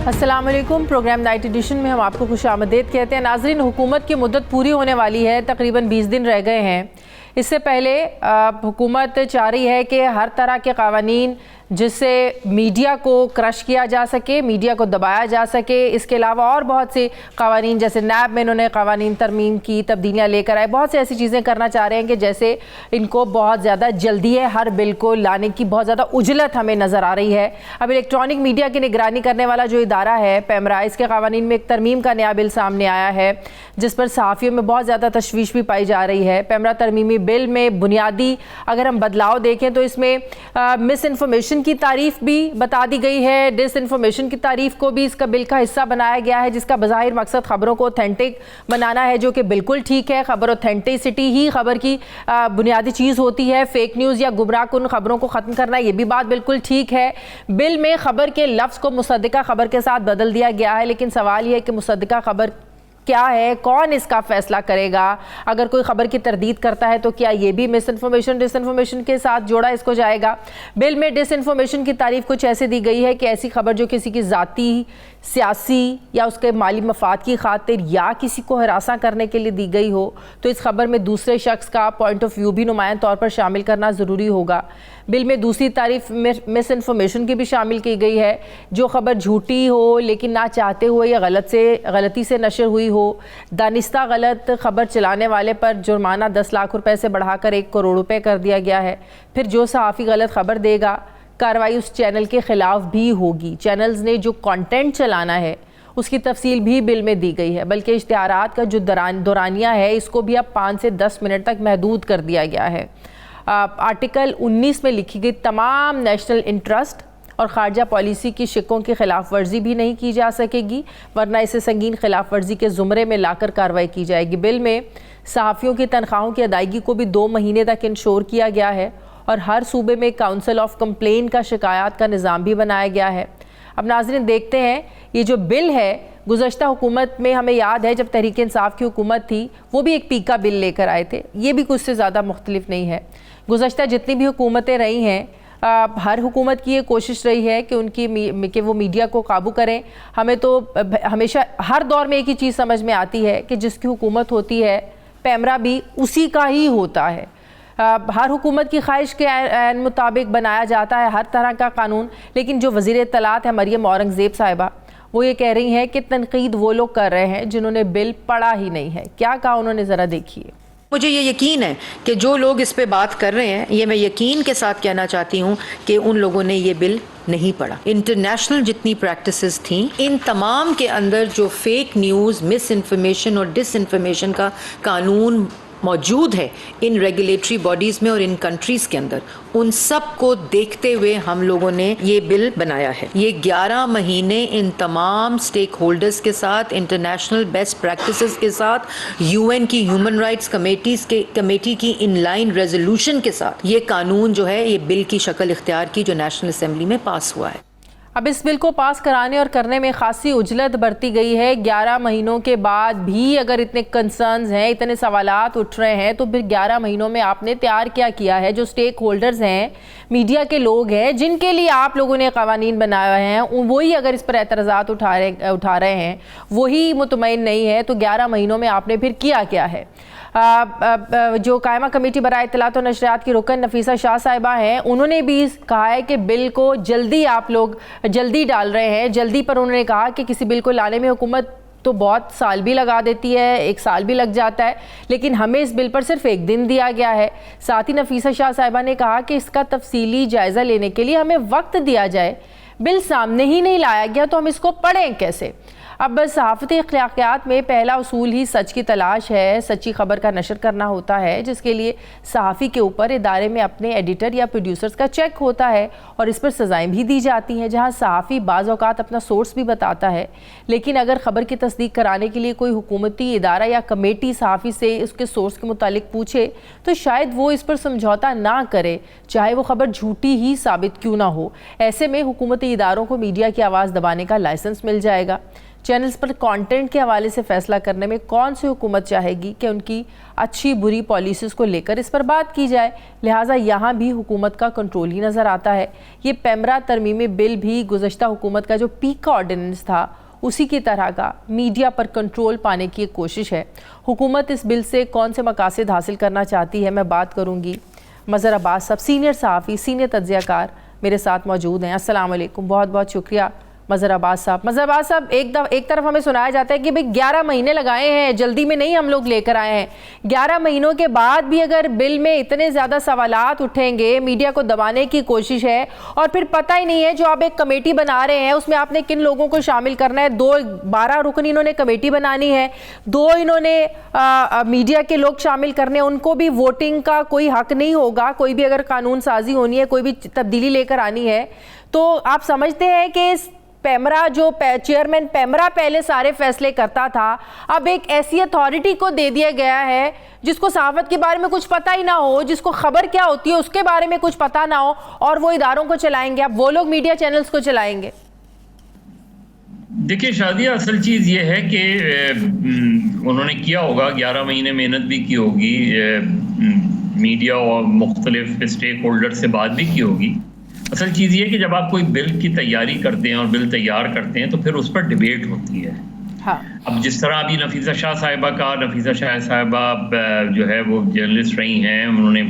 अस्सलाम वालेकुम। Programme night addition में हम आपको खुशामदीद कहते हैं। नाज़रीन, हुकूमत की मुद्दत पूरी होने वाली है, तकरीबन 20 दिन रह गए हैं। इससे पहले हुकूमत चाह रही है कि हर तरह के क़वानीन जिससे मीडिया को क्रश किया जा सके, मीडिया को दबाया जा सके, इसके अलावा और बहुत से क़वानीन, जैसे नैब में इन्होंने क़वानीन तरमीम की, तब्दीलियाँ लेकर आए, बहुत से ऐसी चीज़ें करना चाह रहे हैं कि जैसे इनको बहुत ज़्यादा जल्दी है हर बिल को लाने की, बहुत ज़्यादा उजलत हमें नज़र आ रही है। अब इलेक्ट्रॉनिक मीडिया की निगरानी करने वाला जो इदारा है पैमरा, इसके क़वानीन में एक तरमीम का नया बिल सामने आया है जिस पर सहाफ़ियों में बहुत ज़्यादा तशवीश भी पाई जा रही है। पैमरा तरमीमी बिल में बुनियादी अगर हम बदलाव देखें तो इसमें मिस इन्फॉर्मेशन की तारीफ भी बता दी गई है, डिस इन्फॉर्मेशन की तारीफ को भी इसका बिल का हिस्सा बनाया गया है, जिसका बज़ाहिर मकसद खबरों को ऑथेंटिक बनाना है, जो कि बिल्कुल ठीक है। खबर ऑथेंटिसिटी ही खबर की बुनियादी चीज़ होती है। फेक न्यूज़ या गुमराह कुन खबरों को ख़त्म करना, ये भी बात बिल्कुल ठीक है। बिल में खबर के लफ्ज़ को मुसद्दिका खबर के साथ बदल दिया गया है, लेकिन सवाल यह है कि मुसद्दिका खबर क्या है, कौन इसका फैसला करेगा? अगर कोई खबर की तरदीद करता है तो क्या ये भी मिस इन्फॉर्मेशन डिसइन्फॉर्मेशन के साथ जोड़ा इसको जाएगा? बिल में डिसइन्फॉर्मेशन की तारीफ कुछ ऐसे दी गई है कि ऐसी खबर जो किसी की ज़ाती, सियासी या उसके माली मफाद की खातिर या किसी को हरासा करने के लिए दी गई हो, तो इस खबर में दूसरे शख्स का पॉइंट ऑफ व्यू भी नुमायां तौर पर शामिल करना ज़रूरी होगा। बिल में दूसरी तारीफ मिस इन्फॉर्मेशन की भी शामिल की गई है, जो खबर झूठी हो लेकिन ना चाहते हुए या गलती से नशर हुई हो। दानिस्ता गलत खबर चलाने वाले पर जुर्माना 10 लाख रुपए से बढ़ाकर 1 करोड़ रुपए कर दिया गया है। फिर जो सहाफ़ी गलत खबर देगा, कार्रवाई उस चैनल के ख़िलाफ़ भी होगी। चैनल्स ने जो कंटेंट चलाना है उसकी तफसील भी बिल में दी गई है, बल्कि इश्तिहारात का जो दौरानिया है इसको भी अब 5 से 10 मिनट तक महदूद कर दिया गया है। आर्टिकल 19 में लिखी गई तमाम नेशनल इंटरेस्ट और ख़ारजा पॉलिसी की शिकों की खिलाफ वर्जी भी नहीं की जा सकेगी, वरना इसे संगीन खिलाफ वर्जी के ज़ुमरे में लाकर कार्रवाई की जाएगी। बिल में सहाफ़ियों की तनख्वाहों की अदायगी को भी 2 महीने तक इंश्योर किया गया है और हर सूबे में काउंसिल ऑफ कंप्लेन का शिकायत का निज़ाम भी बनाया गया है। अब नाज़रीन देखते हैं, ये जो बिल है गुज़श्ता हुकूमत में हमें याद है जब तहरीक इंसाफ की हुकूमत थी वो भी एक पीका बिल लेकर आए थे, ये भी कुछ से ज़्यादा मुख्तलिफ नहीं है। गुज़श्ता जितनी भी हुकूमतें रही हैं, हर हुकूमत की ये कोशिश रही है कि वो मीडिया को काबू करें। हमें तो हमेशा हर दौर में एक ही चीज़ समझ में आती है कि जिसकी हुकूमत होती है पैमरा भी उसी का ही होता है। हर हुकूमत की ख्वाहिश के मुताबिक बनाया जाता है हर तरह का कानून, लेकिन जो वज़ीर इत्तलात है मरियम औरंगज़ेब साहिबा, वो ये कह रही हैं कि तनकीद वो लोग कर रहे हैं जिन्होंने बिल पढ़ा ही नहीं है। क्या कहा उन्होंने, ज़रा देखिए। मुझे ये यकीन है कि जो लोग इस पे बात कर रहे हैं, ये मैं यकीन के साथ कहना चाहती हूँ कि उन लोगों ने ये बिल नहीं पढ़ा। इंटरनेशनल जितनी प्रैक्टिसेस थी, इन तमाम के अंदर जो फेक न्यूज़, मिस इन्फॉर्मेशन और डिस इन्फॉर्मेशन का कानून मौजूद है इन रेगुलेटरी बॉडीज़ में और इन कंट्रीज़ के अंदर, उन सब को देखते हुए हम लोगों ने ये बिल बनाया है। ये 11 महीने इन तमाम स्टेक होल्डर्स के साथ, इंटरनेशनल बेस्ट प्रैक्टिसेस के साथ, UN की ह्यूमन राइट्स कमेटी की इन लाइन रेजोल्यूशन के साथ ये कानून जो है, ये बिल की शक्ल इख्तियार की, जो नेशनल असेंबली में पास हुआ है। अब इस बिल को पास कराने और करने में खासी उजलत बरती गई है। 11 महीनों के बाद भी अगर इतने कंसर्न्स हैं, इतने सवालात उठ रहे हैं, तो फिर 11 महीनों में आपने तैयार क्या किया है? जो स्टेक होल्डर्स हैं, मीडिया के लोग हैं, जिनके लिए आप लोगों ने क़वानीन बनाए हैं, वही अगर इस पर एतराज़ात उठा रहे हैं, वही मुतमईन नहीं है, तो 11 महीनों में आपने फिर किया क्या है? जो कायमा कमेटी बराए इत्तलात और नशरियात की रुकन नफीसा शाह साहिबा हैं, उन्होंने भी कहा है कि बिल को जल्दी आप लोग जल्दी डाल रहे हैं। जल्दी पर उन्होंने कहा कि किसी बिल को लाने में हुकूमत तो बहुत साल भी लगा देती है, 1 साल भी लग जाता है, लेकिन हमें इस बिल पर सिर्फ 1 दिन दिया गया है। साथ ही नफीसा शाह साहिबा ने कहा कि इसका तफसीली जायज़ा लेने के लिए हमें वक्त दिया जाए। बिल सामने ही नहीं लाया गया तो हम इसको पढ़ें कैसे? अब बस सहाफ़ती अखलाक़ियात में पहला उसूल ही सच की तलाश है, सच्ची खबर का नशर करना होता है, जिसके लिए सहाफ़ी के ऊपर इदारे में अपने एडिटर या प्रोड्यूसर्स का चेक होता है और इस पर सज़ाएँ भी दी जाती हैं, जहाँ सहाफ़ी बाज़ औक़ात अपना सोर्स भी बताता है। लेकिन अगर ख़बर की तस्दीक कराने के लिए कोई हुकूमती इदारा या कमेटी सहाफ़ी से उसके सोर्स के मुतालिक पूछे तो शायद वो इस पर समझौता ना करे, चाहे वो खबर झूठी ही साबित क्यों ना हो। ऐसे में हुकूमती इदारों को मीडिया की आवाज़ दबाने का लाइसेंस मिल जाएगा। चैनल्स पर कंटेंट के हवाले से फैसला करने में कौन सी हुकूमत चाहेगी कि उनकी अच्छी बुरी पॉलिसीज़ को लेकर इस पर बात की जाए। लिहाजा यहाँ भी हुकूमत का कंट्रोल ही नज़र आता है। ये पेमरा तरमीमी बिल भी गुज़श्ता हुकूमत का जो पीक का ऑर्डिनेंस था उसी की तरह का मीडिया पर कंट्रोल पाने की एक कोशिश है। हुकूमत इस बिल से कौन से मकासद हासिल करना चाहती है, मैं बात करूँगी। मज़हर अब्बास साहब सीनियर सहाफ़ी, सीनियर तज्ज़ियाकार मेरे साथ मौजूद हैं। अस्सलाम वालेकुम, बहुत बहुत शुक्रिया मज़हर अब्बास साहब। मज़हर अब्बास साहब, एक तरफ हमें सुनाया जाता है कि भाई 11 महीने लगाए हैं, जल्दी में नहीं हम लोग लेकर आए हैं। 11 महीनों के बाद भी अगर बिल में इतने ज़्यादा सवालात उठेंगे, मीडिया को दबाने की कोशिश है, और फिर पता ही नहीं है जो आप एक कमेटी बना रहे हैं उसमें आपने किन लोगों को शामिल करना है। 12 रुकन इन्होंने कमेटी बनानी है, 2 इन्होंने मीडिया के लोग शामिल करने, उनको भी वोटिंग का कोई हक नहीं होगा। कोई भी अगर कानून साजी होनी है, कोई भी तब्दीली लेकर आनी है, तो आप समझते हैं कि पेमरा जो चेयरमैन पेमरा पहले सारे फैसले करता था, अब एक ऐसी अथॉरिटी को दे दिया गया है जिसको सहाफत के बारे में कुछ पता ही ना हो, जिसको खबर क्या होती है उसके बारे में कुछ पता ना हो, और वो इदारों को चलाएंगे। अब वो लोग मीडिया चैनल्स को चलाएंगे। देखिए शादिया, असल चीज़ ये है कि उन्होंने किया होगा, 11 महीने मेहनत भी की होगी, मीडिया और मुख्तलिफ स्टेक होल्डर से बात भी की होगी। असल चीज़ ये है कि जब आप कोई बिल की तैयारी करते हैं और बिल तैयार करते हैं तो फिर उस पर डिबेट होती है। हाँ। अब जिस तरह अभी नफीसा शाह साहिबा का, नफीसा शाह साहिबा जो है वो जर्नलिस्ट रही हैं, उन्होंने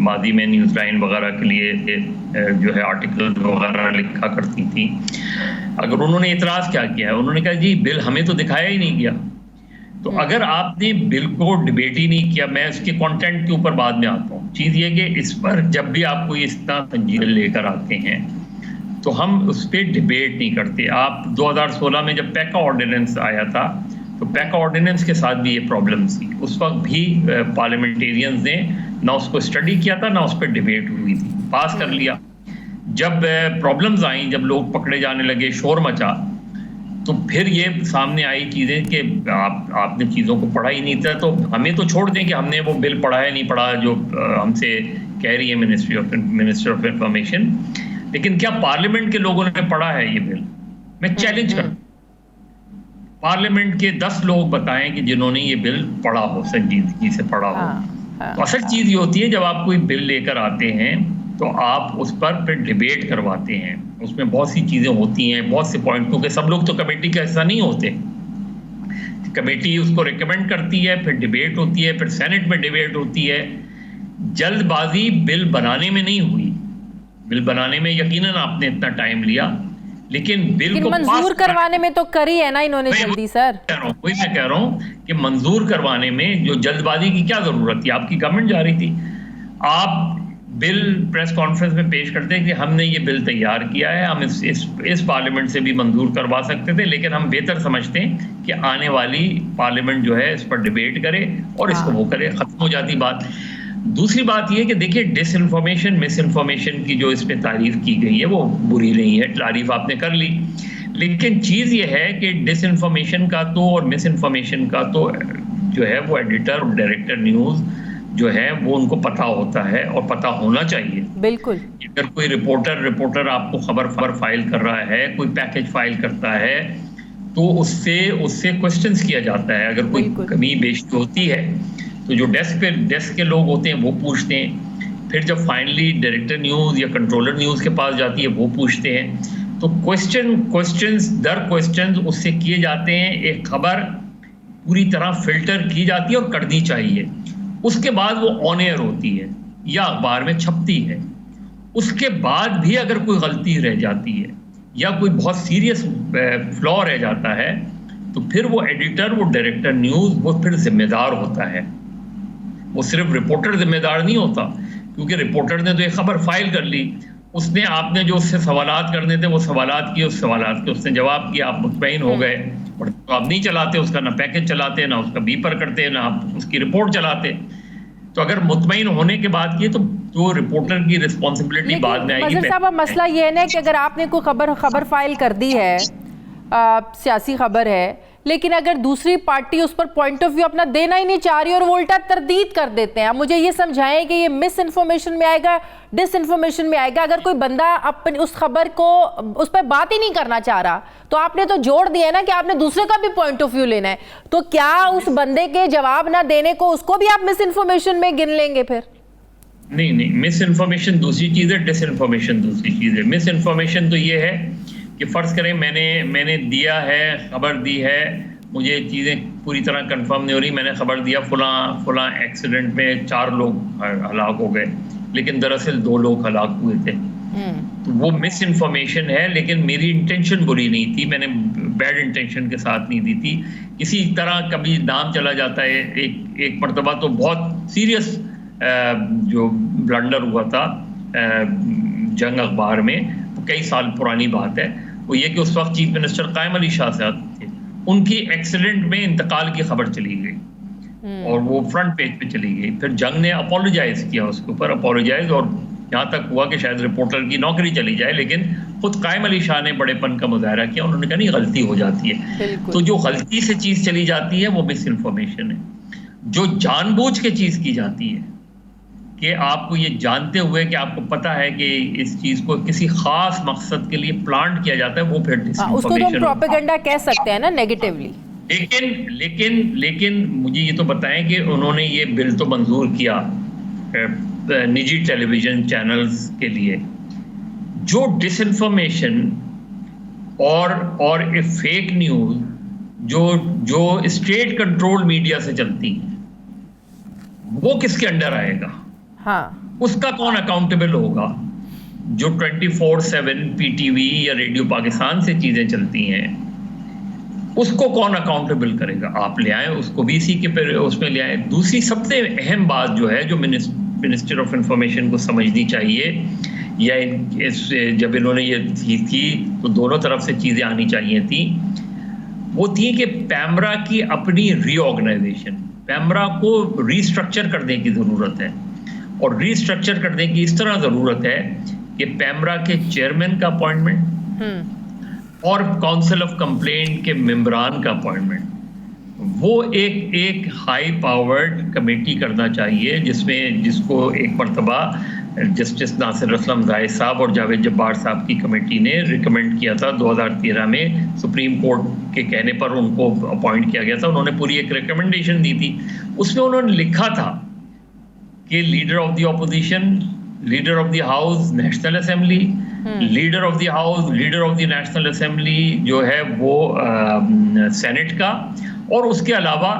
मादी में न्यूज़ लाइन वगैरह के लिए जो है आर्टिकल वगैरह लिखा करती थी। अगर उन्होंने इतराज़ क्या किया है, उन्होंने कहा जी बिल हमें तो दिखाया ही नहीं गया। तो अगर आपने बिल को डिबेट ही नहीं किया, मैं उसके कंटेंट के ऊपर बाद में आता हूँ। चीज़ ये कि इस पर जब भी आप कोई इस तरह तंजील लेकर आते हैं तो हम उस पर डिबेट नहीं करते। आप 2016 में जब पैका ऑर्डिनेंस आया था तो पैका ऑर्डिनेंस के साथ भी ये प्रॉब्लम थी। उस वक्त भी पार्लियामेंटेरियंस ने ना उसको स्टडी किया था, ना उस पर डिबेट हुई थी, पास कर लिया। जब प्रॉब्लम्स आई, जब लोग पकड़े जाने लगे, शोर मचा, तो फिर ये सामने आई चीज़ें कि आपने चीज़ों को पढ़ा ही नहीं था। तो हमें तो छोड़ दें कि हमने वो बिल पढ़ा है नहीं पढ़ा जो हमसे कह रही है मिनिस्टर ऑफ इंफॉर्मेशन, लेकिन क्या पार्लियामेंट के लोगों ने पढ़ा है ये बिल? मैं चैलेंज करता हूं, पार्लियामेंट के 10 लोग बताएं कि जिन्होंने ये बिल पढ़ा हो, संजीदगी से पढ़ा हो। तो असल चीज़ ये होती है जब आप कोई बिल लेकर आते हैं तो आप उस पर फिर डिबेट करवाते हैं। उसमें बहुत सी चीज़ें होती हैं, बहुत से पॉइंट, क्योंकि सब लोग तो कमेटी का हिस्सा नहीं होते। कमेटी उसको रिकमेंड करती है, फिर डिबेट होती है, फिर सेनेट में डिबेट होती है। जल्दबाजी बिल बनाने में नहीं हुई। बिल बनाने में यकीनन आपने इतना टाइम लिया, लेकिन बिल को मंजूर करवाने में तो करी है ना इन्होंने जल्दी। सर वही मैं कह रहा हूँ कि मंजूर करवाने में जो जल्दबाजी की क्या जरूरत थी? आपकी गवर्नमेंट जा रही थी। आप बिल प्रेस कॉन्फ्रेंस में पेश करते हैं कि हमने ये बिल तैयार किया है, हम इस पार्लियामेंट से भी मंजूर करवा सकते थे, लेकिन हम बेहतर समझते हैं कि आने वाली पार्लियामेंट जो है इस पर डिबेट करे और इसको वो करे, खत्म हो जाती बात। दूसरी बात ये कि देखिए, डिसइंफॉर्मेशन, मिस इन्फॉर्मेशन की जो इस पे तारीफ की गई है वो बुरी नहीं है, तारीफ आपने कर ली, लेकिन चीज़ ये है कि डिसइंफॉर्मेशन का तो और मिस इन्फॉर्मेशन का तो जो है वो एडिटर और डायरेक्टर न्यूज़ जो है वो उनको पता होता है और पता होना चाहिए। बिल्कुल। अगर कोई रिपोर्टर आपको खबर फाइल कर रहा है, कोई पैकेज फाइल करता है, तो उससे क्वेश्चंस किया जाता है। अगर कोई कमी बेशी होती है तो जो डेस्क के लोग होते हैं वो पूछते हैं। फिर जब फाइनली डायरेक्टर न्यूज़ या कंट्रोलर न्यूज़ के पास जाती है वो पूछते हैं। तो क्वेश्चंस दर क्वेश्चंस उससे किए जाते हैं। एक खबर पूरी तरह फिल्टर की जाती है और कर दी चाहिए, उसके बाद वो ऑन एयर होती है या अखबार में छपती है। उसके बाद भी अगर कोई गलती रह जाती है या कोई बहुत सीरियस फ्लॉ रह जाता है तो फिर वो एडिटर, वो डायरेक्टर न्यूज़, वो फिर जिम्मेदार होता है। वो सिर्फ रिपोर्टर जिम्मेदार नहीं होता, क्योंकि रिपोर्टर ने तो एक खबर फाइल कर ली, उसने आपने जो उससे सवालात करने थे वो सवालात किए, उस सवालात के उसने जवाब किया, आप मुतमईन हो गए। और तो आप नहीं चलाते उसका, ना पैकेज चलाते, ना उसका बीपर करते, ना आप उसकी रिपोर्ट चलाते। तो अगर मुतमईन होने के बाद की तो रिपोर्टर की रिस्पॉन्सिबिलिटी बाद में आएगी। मज़हर साहब, अब मसला ये है ना कि अगर आपने कोई खबर फाइल कर दी है, सियासी खबर है, लेकिन अगर दूसरी पार्टी उस पर पॉइंट ऑफ व्यू अपना देना ही नहीं चाह रही और वो उल्टा तरदीद कर देते हैं, आप मुझे ये समझाएं कि ये मिस इन्फॉर्मेशन में आएगा, डिस इन्फॉर्मेशन में आएगा? अगर कोई बंदा अपनी उस खबर को उस पर बात ही नहीं करना चाह रहा, तो आपने तो जोड़ दिया ना कि आपने दूसरे का भी पॉइंट ऑफ व्यू लेना है, तो क्या उस बंदे के जवाब ना देने को उसको भी आप मिस इन्फॉर्मेशन में गिन लेंगे फिर? नहीं, मिस इन्फॉर्मेशन दूसरी चीज है, डिस इन्फॉर्मेशन दूसरी चीज है। मिस इन्फॉर्मेशन तो ये है कि फर्ज करें मैंने दिया है, खबर दी है, मुझे चीज़ें पूरी तरह कंफर्म नहीं हो रही, मैंने खबर दिया फलां एक्सीडेंट में 4 लोग हलाक हो गए, लेकिन दरअसल 2 लोग हलाक हुए थे। तो वो मिस इन्फॉर्मेशन है, लेकिन मेरी इंटेंशन बुरी नहीं थी, मैंने बैड इंटेंशन के साथ नहीं दी थी। इसी तरह कभी नाम चला जाता है, एक मरतबा तो बहुत सीरियस जो ब्लंडर हुआ था जंग अखबार में, कई साल पुरानी बात है, वो ये कि उस वक्त चीफ मिनिस्टर कायम अली शाह साहब थे, उनकी एक्सीडेंट में इंतकाल की खबर चली गई और वो फ्रंट पेज पे चली गई। फिर जंग ने अपोलोजाइज किया उसके ऊपर, अपोलोजाइज, और यहाँ तक हुआ कि शायद रिपोर्टर की नौकरी चली जाए, लेकिन खुद कायम अली शाह ने बड़ेपन का मुजाहरा किया, उन्होंने कहा नहीं, गलती हो जाती है। तो जो गलती से चीज चली जाती है वो मिस इन्फॉर्मेशन है। जो जानबूझ के चीज की जाती है कि आपको ये जानते हुए कि आपको पता है कि इस चीज को किसी खास मकसद के लिए प्लांट किया जाता है, वो फिर उसको तो हम प्रोपेगेंडा कह सकते हैं ना, नेगेटिवली। लेकिन मुझे ये तो बताएं कि उन्होंने ये बिल तो मंजूर किया निजी टेलीविजन चैनल्स के लिए, जो डिसइंफॉर्मेशन और फेक न्यूज जो स्टेट कंट्रोल मीडिया से चलती है, वो किसके अंडर आएगा? हाँ, उसका कौन अकाउंटेबल होगा? जो 24/7 पीटीवी या रेडियो पाकिस्तान से चीजें चलती हैं, उसको कौन अकाउंटेबल करेगा? आप ले आए उसको भी इसी के उसमें ले आए। दूसरी सबसे अहम बात जो है, जो मिनिस्टर ऑफ इंफॉर्मेशन को समझनी चाहिए, या जब इन्होंने ये थी तो दोनों तरफ से चीजें आनी चाहिए थी, वो थी कि पैमरा की अपनी रीऑर्गेनाइजेशन, पैमरा को रीस्ट्रक्चर करने की जरूरत है, और रीस्ट्रक्चर करने की इस तरह जरूरत है कि पैमरा के चेयरमैन का अपॉइंटमेंट और काउंसिल ऑफ कंप्लेंट के मेंबरान का अपॉइंटमेंट, वो एक हाई पावर्ड कमेटी करना चाहिए, जिसको एक मरतबा जस्टिस नासिर असलम जायद साहब और जावेद जब्बार साहब की कमेटी ने रिकमेंड किया था 2013 में, सुप्रीम कोर्ट के कहने पर उनको अपॉइंट किया गया था। उन्होंने पूरी एक रिकमेंडेशन दी थी, उसमें उन्होंने लिखा था कि leader of the opposition, leader of the house national assembly, leader of the house, leader of the national assembly जो है वो सेनेट का, और उसके अलावा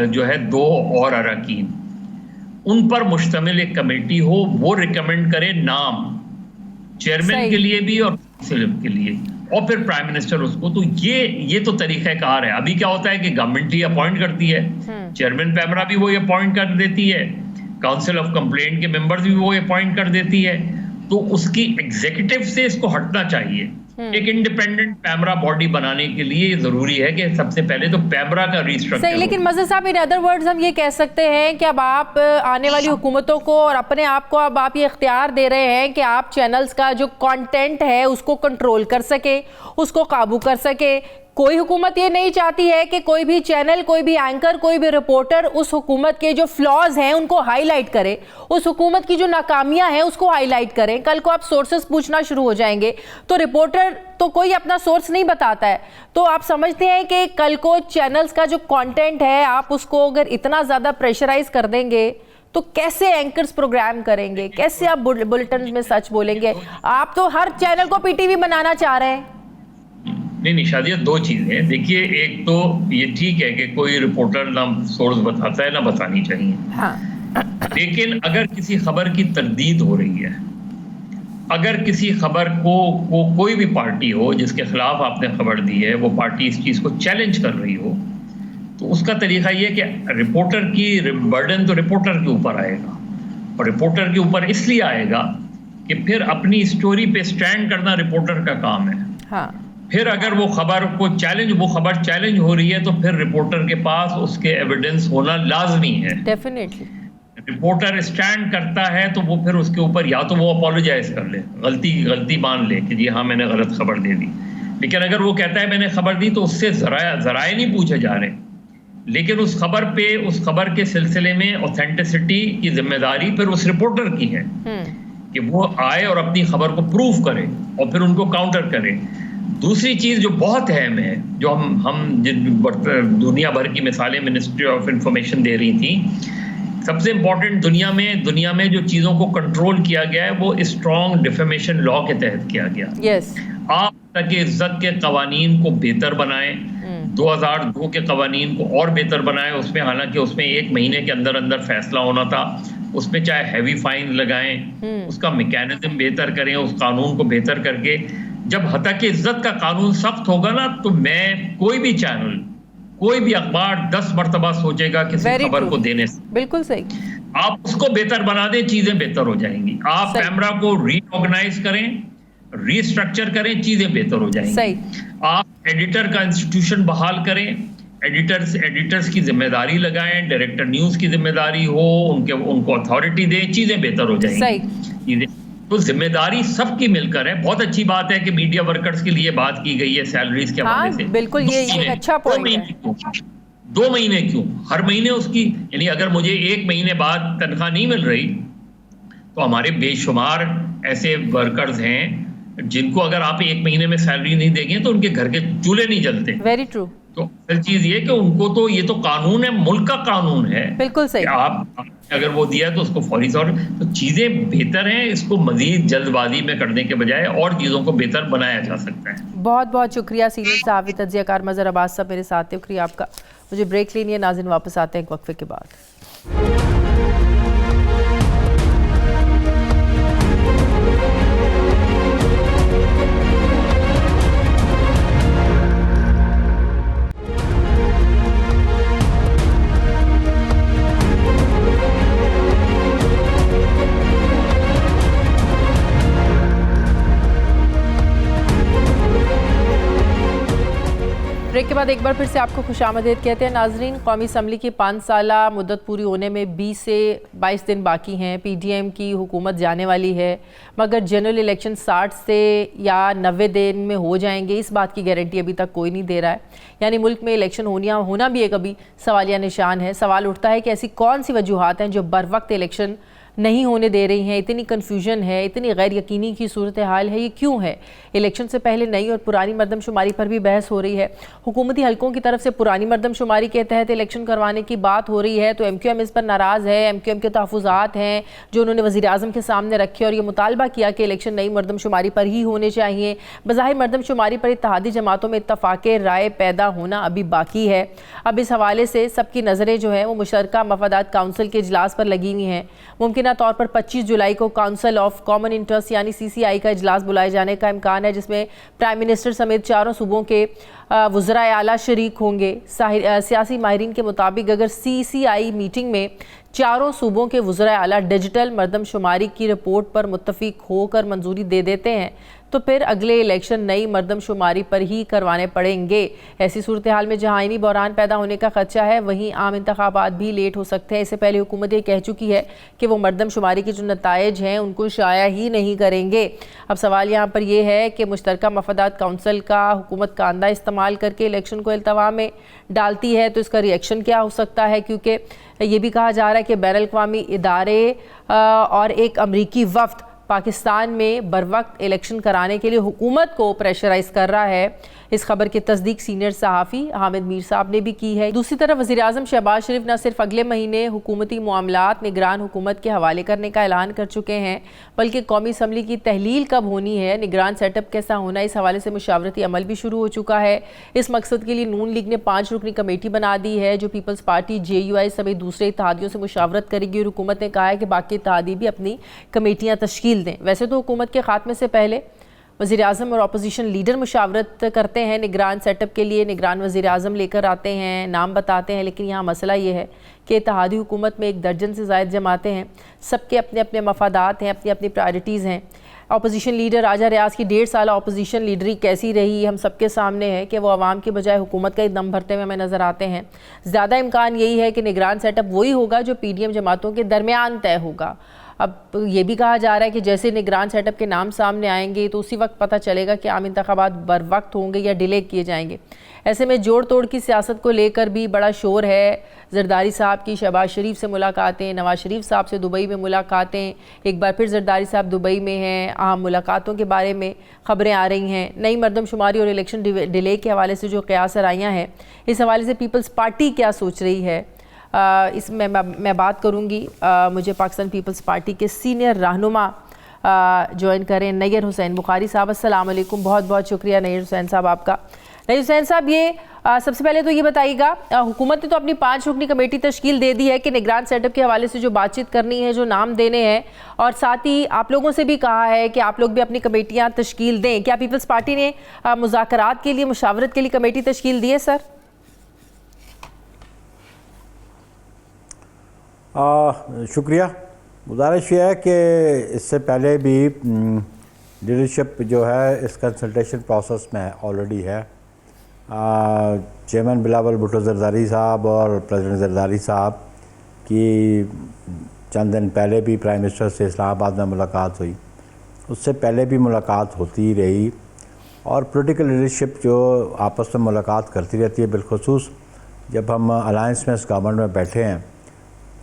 जो है 2 और अरकान, उन पर मुश्तमिल एक कमेटी हो, वो रिकमेंड करे नाम चेयरमैन के लिए भी और काउंसिल के लिए, और फिर प्राइम मिनिस्टर उसको। तो ये तो तरीक़ाकार है। अभी क्या होता है कि गवर्नमेंट ही अपॉइंट करती है, चेयरमैन पैमरा भी वही अपॉइंट कर देती है, काउंसिल ऑफ कंप्लेंट के मेंबर्स भी वो अपॉइंट कर देती है। तो उसकी एग्जीक्यूटिव से इसको हटना चाहिए। एक इंडिपेंडेंट पैमरा बॉडी बनाने के लिए जरूरी है कि सबसे पहले तो पैमरा का रीस्ट्रक्चर। सही, लेकिन मज़हर साहब, इन अदर वर्ड्स हम ये कह सकते हैं कि अब आप आने वाली हुकूमतों को और अपने आप को अब आप ये इख्तियार दे रहे हैं कि आप चैनल्स का जो कंटेंट है उसको कंट्रोल कर सके, उसको काबू कर सके। कोई हुकूमत ये नहीं चाहती है कि कोई भी चैनल, कोई भी एंकर, कोई भी रिपोर्टर उस हुकूमत के जो फ्लॉज हैं उनको हाईलाइट करे, उस हुकूमत की जो नाकामियां हैं उसको हाईलाइट करें। कल को आप सोर्सेस पूछना शुरू हो जाएंगे तो रिपोर्टर तो कोई अपना सोर्स नहीं बताता है। तो आप समझते हैं कि कल को चैनल्स का जो कंटेंट है आप उसको अगर इतना ज़्यादा प्रेशराइज कर देंगे तो कैसे एंकर्स प्रोग्राम करेंगे, कैसे आप बुलेटिन में सच बोलेंगे? आप तो हर चैनल को पीटीवी बनाना चाह रहे हैं। नहीं शादिया, 2 चीजें। देखिए, एक तो ये ठीक है कि कोई रिपोर्टर ना सोर्स बताता है ना बतानी चाहिए, हाँ। लेकिन अगर किसी खबर की तरदीद हो रही है, अगर किसी खबर को कोई भी पार्टी हो जिसके खिलाफ आपने खबर दी है, वो पार्टी इस चीज को चैलेंज कर रही हो, तो उसका तरीका ये कि रिपोर्टर की बर्डन तो रिपोर्टर के ऊपर आएगा, और रिपोर्टर के ऊपर इसलिए आएगा कि फिर अपनी स्टोरी पे स्टैंड करना रिपोर्टर का काम है, हाँ। फिर अगर वो खबर चैलेंज हो रही है तो फिर रिपोर्टर के पास उसके एविडेंस होना लाजमी है। डेफिनेटली रिपोर्टर स्टैंड करता है तो वो फिर उसके ऊपर या तो वो अपोलोजाइज कर ले, गलती मान ले कि जी हाँ मैंने गलत खबर दे दी, लेकिन अगर वो कहता है मैंने खबर दी तो उससे जराए नहीं पूछे जा रहे, लेकिन उस खबर के सिलसिले में ऑथेंटिसिटी की जिम्मेदारी फिर उस रिपोर्टर की है कि वो आए और अपनी खबर को प्रूव करे और फिर उनको काउंटर करे। दूसरी चीज जो बहुत अहम है, जो हम दुनिया भर की मिसालें मिनिस्ट्री ऑफ इंफॉर्मेशन दे रही थी, सबसे इंपॉर्टेंट दुनिया में जो चीजों को कंट्रोल किया गया है वो स्ट्रॉन्ग डिफेमेशन लॉ के तहत किया गया। आप तक इज्जत के कवानीन को बेहतर बनाएं, 2002 के कवानीन को और बेहतर बनाएं। उसमें हालांकि उसमें 1 महीने के अंदर अंदर फैसला होना था, उसमें चाहे हैवी फाइन लगाएं, उसका मैकेनिज्म बेहतर करें, उस कानून को बेहतर करके जब हतक इज्जत का कानून सख्त होगा ना, तो मैं कोई भी चैनल, कोई भी अखबार 10 मरतबा सोचेगा किसी खबर को देने से। बिल्कुल सही। आप उसको बेहतर बना दें, चीजें बेहतर हो जाएंगी। आप कैमरा को रीऑर्गेनाइज करें, रीस्ट्रक्चर करें, चीजें बेहतर हो जाएंगी। सही। आप एडिटर का इंस्टीट्यूशन बहाल करें, एडिटर्स की जिम्मेदारी लगाएं, डायरेक्टर न्यूज की जिम्मेदारी हो, उनको अथॉरिटी दें, चीजें बेहतर हो जाएंगी। सही। तो जिम्मेदारी सबकी मिलकर है। बहुत अच्छी बात है कि मीडिया वर्कर्स के लिए बात की गई है सैलरीज के हवाले से। बिल्कुल, ये अच्छा पॉइंट है। 2 महीने क्यों? हर महीने उसकी, यानी अगर मुझे 1 महीने बाद तनख्वाह नहीं मिल रही तो हमारे बेशुमार ऐसे वर्कर्स हैं जिनको अगर आप 1 महीने में सैलरी नहीं देंगे तो उनके घर के चूल्हे नहीं जलते। Very true. तो असल चीज ये कि उनको तो ये तो कानून है, मुल्क का कानून है। बिल्कुल सही। आप अगर वो दिया है तो उसको फौरी तौर, तो चीजें बेहतर हैं। इसको मजीद जल्दबाजी में करने के बजाय और चीजों को बेहतर बनाया जा सकता है। बहुत बहुत शुक्रिया सीनियर सहाफ़ी तज्ज़ियाकार मज़हर अब्बास साहब मेरे साथ थे। शुक्रिया आपका। मुझे ब्रेक लेनी है, नाज़रीन वापस आते हैं एक वक्फे के बाद। ब्रेक के बाद एक बार फिर से आपको खुशामदीद कहते हैं। नाजरीन, कौमी असम्बली की 5 साला मुद्दत पूरी होने में 20 से 22 दिन बाकी हैं। PDM की हुकूमत जाने वाली है, मगर जनरल इलेक्शन 60 से या 90 दिन में हो जाएंगे, इस बात की गारंटी अभी तक कोई नहीं दे रहा है। यानी मुल्क में इलेक्शन होना भी एक अभी सवालिया निशान है। सवाल उठता है कि ऐसी कौन सी वजूहात हैं जो बर वक्त इलेक्शन नहीं होने दे रही हैं। इतनी कन्फ्यूजन है, इतनी गैर यकीनी की सूरत हाल है, ये क्यों है? इलेक्शन से पहले नई और पुरानी मरदमशुमारी पर भी बहस हो रही है। हुकूमती हलकों की तरफ से पुरानी मरदमशुमारी के तहत इलेक्शन करवाने की बात हो रही है, तो MQM इस पर नाराज़ है। MQM के तहफ़्फ़ुज़ात हैं जो उन्होंने वज़ीर-ए-आज़म के सामने रखे और ये मुतालबा किया कि इलेक्शन नई मरदमशुमारी पर ही होने चाहिए। बज़ाहिर मरदमशुमारी पर इत्तेहादी जमातों में इत्तफ़ाक़े राय पैदा होना अभी बाकी है। अब इस हवाले से सबकी नज़रें जो हैं वो मुशतरका मफादात काउंसिल के इजलास पर लगी हुई हैं। मुमकिना तौर पर 25 जुलाई को काउंसिल ऑफ कॉमन इंटरेस्ट यानी CCI का इजलास बुलाए जाने का इम्कान है, जिसमें प्राइम मिनिस्टर समेत 4 सूबों के वज़राए आला शरीक होंगे। सियासी माहिरीन के मुताबिक अगर CCI मीटिंग में 4 सूबों के वज़राए आला डिजिटल मरदमशुमारी की रिपोर्ट पर मुत्तफ़िक होकर मंजूरी दे देते हैं तो फिर अगले इलेक्शन नई मरदमशुमारी पर ही करवाने पड़ेंगे। ऐसी सूरत हाल में जहाँ आईनी बहरान पैदा होने का खदशा है, वहीं आम इंतखाबात भी लेट हो सकते हैं। इससे पहले हुकूमत ये कह चुकी है कि वो मरदमशुमारी के जो नताइज हैं उनको शाया ही नहीं करेंगे। अब सवाल यहाँ पर यह है कि मुश्तरका मफादात काउंसिल का हुकूमत का अंदा इस्तेमाल करके इलेक्शन को इल्तवा में डालती है तो इसका रिएक्शन क्या हो सकता है, क्योंकि ये भी कहा जा रहा है कि बैनुल अक़वामी इदारे और एक अमरीकी वफ़द पाकिस्तान में बर वक्त इलेक्शन कराने के लिए हुकूमत को प्रेशराइज कर रहा है। इस खबर की तस्दीक सीनियर सहाफ़ी हामिद मीर साहब ने भी की है। दूसरी तरफ वज़ीर-ए-आज़म शहबाज शरीफ न सिर्फ अगले महीने हुकूमती मामलात निगरान हुकूमत के हवाले करने का ऐलान कर चुके हैं, बल्कि कौमी असम्बली की तहलील कब होनी है, निगरान सेटअप कैसा होना, इस हवाले से मुशावरती अमल भी शुरू हो चुका है। इस मकसद के लिए नून लीग ने 5 रुकनी कमेटी बना दी है जो पीपल्स पार्टी, JUI समेत दूसरे इत्तेहादियों से मुशावरत करेगी और हुकूमत ने कहा है कि बाकी इत्तेहादी भी अपनी कमेटियाँ तश्कील दें। वैसे तो हुकूमत के खात्मे से पहले वज़ीर-ए-आज़म और अपोजिशन लीडर मुशावरत करते हैं निगरान सेटअप के लिए, निगरान वज़ीर-ए-आज़म लेकर आते हैं, नाम बताते हैं, लेकिन यहाँ मसला ये है कि इत्तेहादी हुकूमत में 1 दर्जन से ज़ायद जमातें हैं, सबके अपने अपने मफादात हैं, अपनी अपनी प्रायोरिटीज़ हैं। अपोजिशन लीडर राजा रियाज की 1.5 साल अपोजिशन लीडरी कैसी रही हम सबके सामने है कि वो आवाम के बजाय हुकूमत का ही दम भरते हुए हमें नज़र आते हैं। ज़्यादा इम्कान यही है कि निगरान सेटअप वही होगा जो PDM जमातों के दरमियान तय होगा। अब ये भी कहा जा रहा है कि जैसे निगरान सेटअप के नाम सामने आएंगे तो उसी वक्त पता चलेगा कि आम इंतखाबात बर वक्त होंगे या डिले किए जाएंगे। ऐसे में जोड़ तोड़ की सियासत को लेकर भी बड़ा शोर है। जरदारी साहब की शहबाज शरीफ से मुलाकातें, नवाज शरीफ साहब से दुबई में मुलाकातें, एक बार फिर जरदारी साहब दुबई में हैं। अहम मुलाकातों के बारे में ख़बरें आ रही हैं। नई मरदमशुमारी और इलेक्शन डिले के हवाले से जो क़यास आराइयाँ हैं, इस हवाले से पीपल्स पार्टी क्या सोच रही है, इसमें मैं बात करूँगी। मुझे पाकिस्तान पीपल्स पार्टी के सीनियर रहनुमा ज्वाइन करें, नैयर हुसैन बुखारी साहब। अस्सलाम वालेकुम, बहुत बहुत शुक्रिया नैयर हुसैन साहब आपका। नैयर हुसैन साहब, ये सबसे पहले तो ये बताइएगा, हुकूमत ने तो अपनी 5 रुकनी कमेटी तश्कील दे दी है कि निगरान सेटअप के हवाले से जो बातचीत करनी है, जो नाम देने हैं, और साथ ही आप लोगों से भी कहा है कि आप लोग भी अपनी कमेटियाँ तश्कील दें। क्या पीपल्स पार्टी ने मुज़ाकरात के लिए, मुशावरत के लिए कमेटी तश्कील दी है सर? शुक्रिया। गुजारिश ये है कि इससे पहले भी लीडरशिप जो है इस कंसल्टेशन प्रोसेस में ऑलरेडी है। चेयरमैन बिलावल भुट्टो जरदारी साहब और प्रेसिडेंट जरदारी साहब की चंद दिन पहले भी प्राइम मिनिस्टर से इस्लामाबाद में मुलाकात हुई, उससे पहले भी मुलाकात होती ही रही, और पॉलिटिकल लीडरशिप जो आपस में मुलाकात करती रहती है। बिलखुसूस जब हम अलायंस में इस गवर्नमेंट में बैठे हैं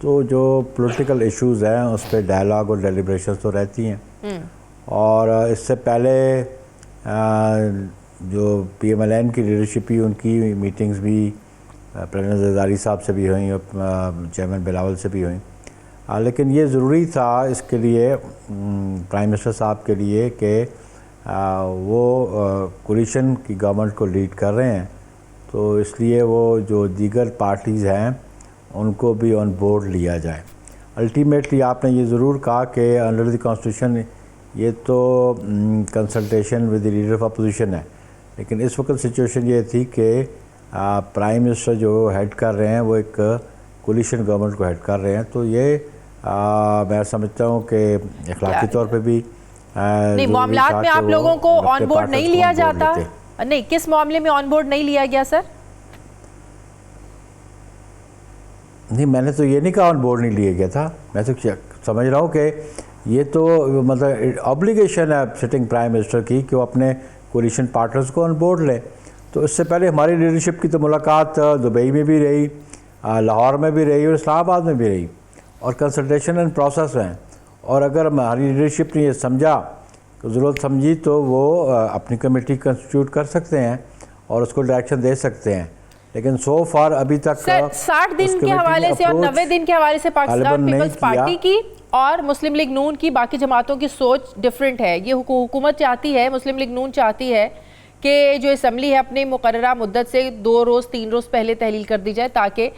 तो जो पॉलिटिकल इश्यूज़ हैं उस पर डायलॉग और डेलिब्रेशन तो रहती हैं। और इससे पहले जो PMLN की लीडरशिप ही, उनकी मीटिंग्स भी प्रेसिडेंट जरदारी साहब से भी हुई और चेयरमैन बिलावल से भी हुई। लेकिन ये ज़रूरी था इसके लिए, प्राइम मिनिस्टर साहब के लिए, कि वो कोलिशन की गवर्नमेंट को लीड कर रहे हैं, तो इसलिए वो जो दीगर पार्टीज़ हैं उनको भी ऑन बोर्ड लिया जाए। अल्टीमेटली आपने ये ज़रूर कहा कि अंडर द कॉन्स्टिट्यूशन ये तो consultation with the leader of opposition है, लेकिन इस वक्त सिचुएशन ये थी कि प्राइम मिनिस्टर जो हेड कर रहे हैं वो एक कोलिशन गवर्नमेंट को हेड कर रहे हैं, तो ये मैं समझता हूँ कि इखलाकी तौर पे भी नहीं, मामलात में आप लोगों को ऑन बोर्ड नहीं लिया जाता। नहीं, किस मामले में ऑन बोर्ड नहीं लिया गया सर? नहीं, मैंने तो ये नहीं कहा ऑन बोर्ड नहीं लिया गया था। मैं तो समझ रहा हूँ कि ये तो मतलब ऑब्लिगेशन है सिटिंग प्राइम मिनिस्टर की कि वो अपने कोलिशन पार्टनर्स को ऑन बोर्ड ले। तो इससे पहले हमारी लीडरशिप की तो मुलाकात दुबई में भी रही, लाहौर में भी रही और इस्लामाबाद में भी रही, और कंसल्टेशन एंड प्रोसेस हैं। और अगर हमारी लीडरशिप ने ये समझा, ज़रूरत समझी, तो वो अपनी कमेटी कंस्टिट्यूट कर सकते हैं और उसको डायरेक्शन दे सकते हैं। लेकिन सो फार अभी तक 60 दिन के हवाले से और 90 दिन के हवाले से पाकिस्तान पीपल्स पार्टी की और मुस्लिम लीग नून की, बाकी जमातों की सोच डिफरेंट है। ये हुकूमत चाहती है, मुस्लिम लीग नून चाहती है कि जो असम्बली है अपने मुकर्ररा मुद्दत से 2 रोज़ 3 रोज़ पहले तहलील कर दी जाए, ताकि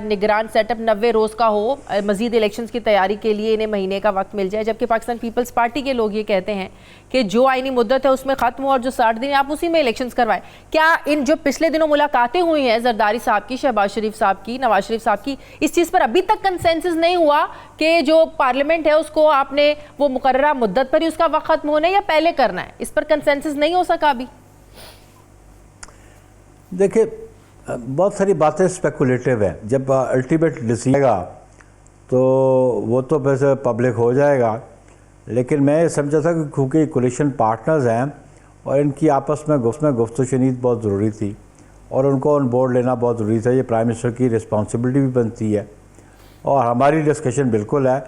निगरान सेटअप 90 रोज़ का हो। मज़ीद इलेक्शंस की तैयारी के लिए इन्हें महीने का वक्त मिल जाए। जबकि पाकिस्तान पीपल्स पार्टी के लोग ये कहते हैं कि जो आईनी मुद्दत है उसमें ख़त्म हो और जो 60 दिन आप उसी में इलेक्शंस करवाएं। क्या इन जो पिछले दिनों मुलाकातें हुई हैं जरदारी साहब की, शहबाज शरीफ साहब की, नवाज शरीफ साहब की, इस चीज़ पर अभी तक कंसेंसस नहीं हुआ कि जो पार्लियामेंट है उसको आपने वो मुकर्ररा मुद्दत पर ही उसका वक्त ख़त्म होना है या पहले करना है? इस पर कंसेंसस नहीं हो सका अभी। देखिए, बहुत सारी बातें स्पेकुलेटिव हैं। जब अल्टीमेट डिसीजन आएगा तो वो तो वैसे पब्लिक हो जाएगा, लेकिन मैं ये समझा था कि क्योंकि कोलिशन पार्टनर्स हैं और इनकी आपस में गुफ्तगू शनीद बहुत ज़रूरी थी और उनको ऑन बोर्ड लेना बहुत ज़रूरी था। ये प्राइम मिनिस्टर की रिस्पॉन्सिबिलिटी भी बनती है और हमारी डिस्कशन बिल्कुल है,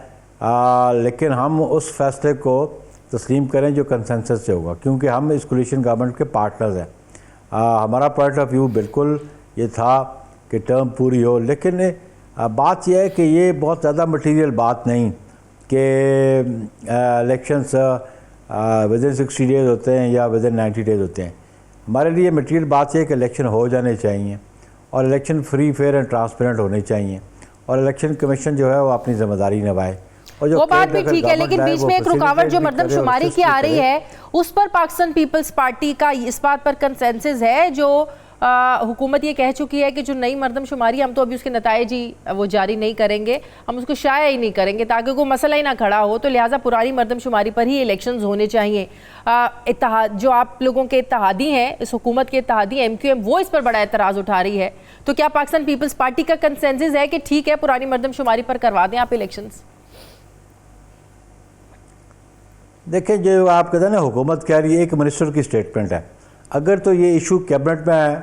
लेकिन हम उस फैसले को तस्लीम करें जो कंसेंसस से होगा, क्योंकि हम इस कोलिशन गवर्नमेंट के पार्टनर्स हैं। हमारा पॉइंट ऑफ व्यू बिल्कुल ये था कि टर्म पूरी हो, लेकिन बात यह है कि ये बहुत ज़्यादा मटीरियल बात नहीं कि इलेक्शंस विदिन 60 डेज़ होते हैं या विदिन 90 डेज़ होते हैं। हमारे लिए मटीरियल बात यह है कि इलेक्शन हो जाने चाहिए और election free fair and transparent होने चाहिए और इलेक्शन कमीशन जो है वो अपनी जिम्मेदारी निभाए। और जो वो बात भी ठीक है, लेकिन बीच में एक रुकावट जो मर्दमशुमारी की आ रही है उस पर पाकिस्तान पीपल्स पार्टी का इस बात पर कंसेंसस है, जो हुकूमत ये कह चुकी है कि जो नई मर्दमशुमारी, हम तो अभी उसके नताइज ही वो जारी नहीं करेंगे, हम उसको शाया ही नहीं करेंगे ताकि कोई मसला ही ना खड़ा हो, तो लिहाजा पुरानी मर्दमशुमारी पर ही इलेक्शंस होने चाहिए। इत्तेहाद जो आप लोगों के इत्तेहादी हैं, इस हुकूमत के इत्तेहादी MQM, वो इस पर बड़ा एतराज़ उठा रही है। तो क्या पाकिस्तान पीपल्स पार्टी का कंसेंसस है कि ठीक है पुरानी मर्दमशुमारी पर करवा दें आप इलेक्शंस? देखिए, जो आप कहते हैं ना हुकूमत कह रही है, एक मिनिस्टर की स्टेटमेंट है। अगर तो ये इशू कैबिनेट में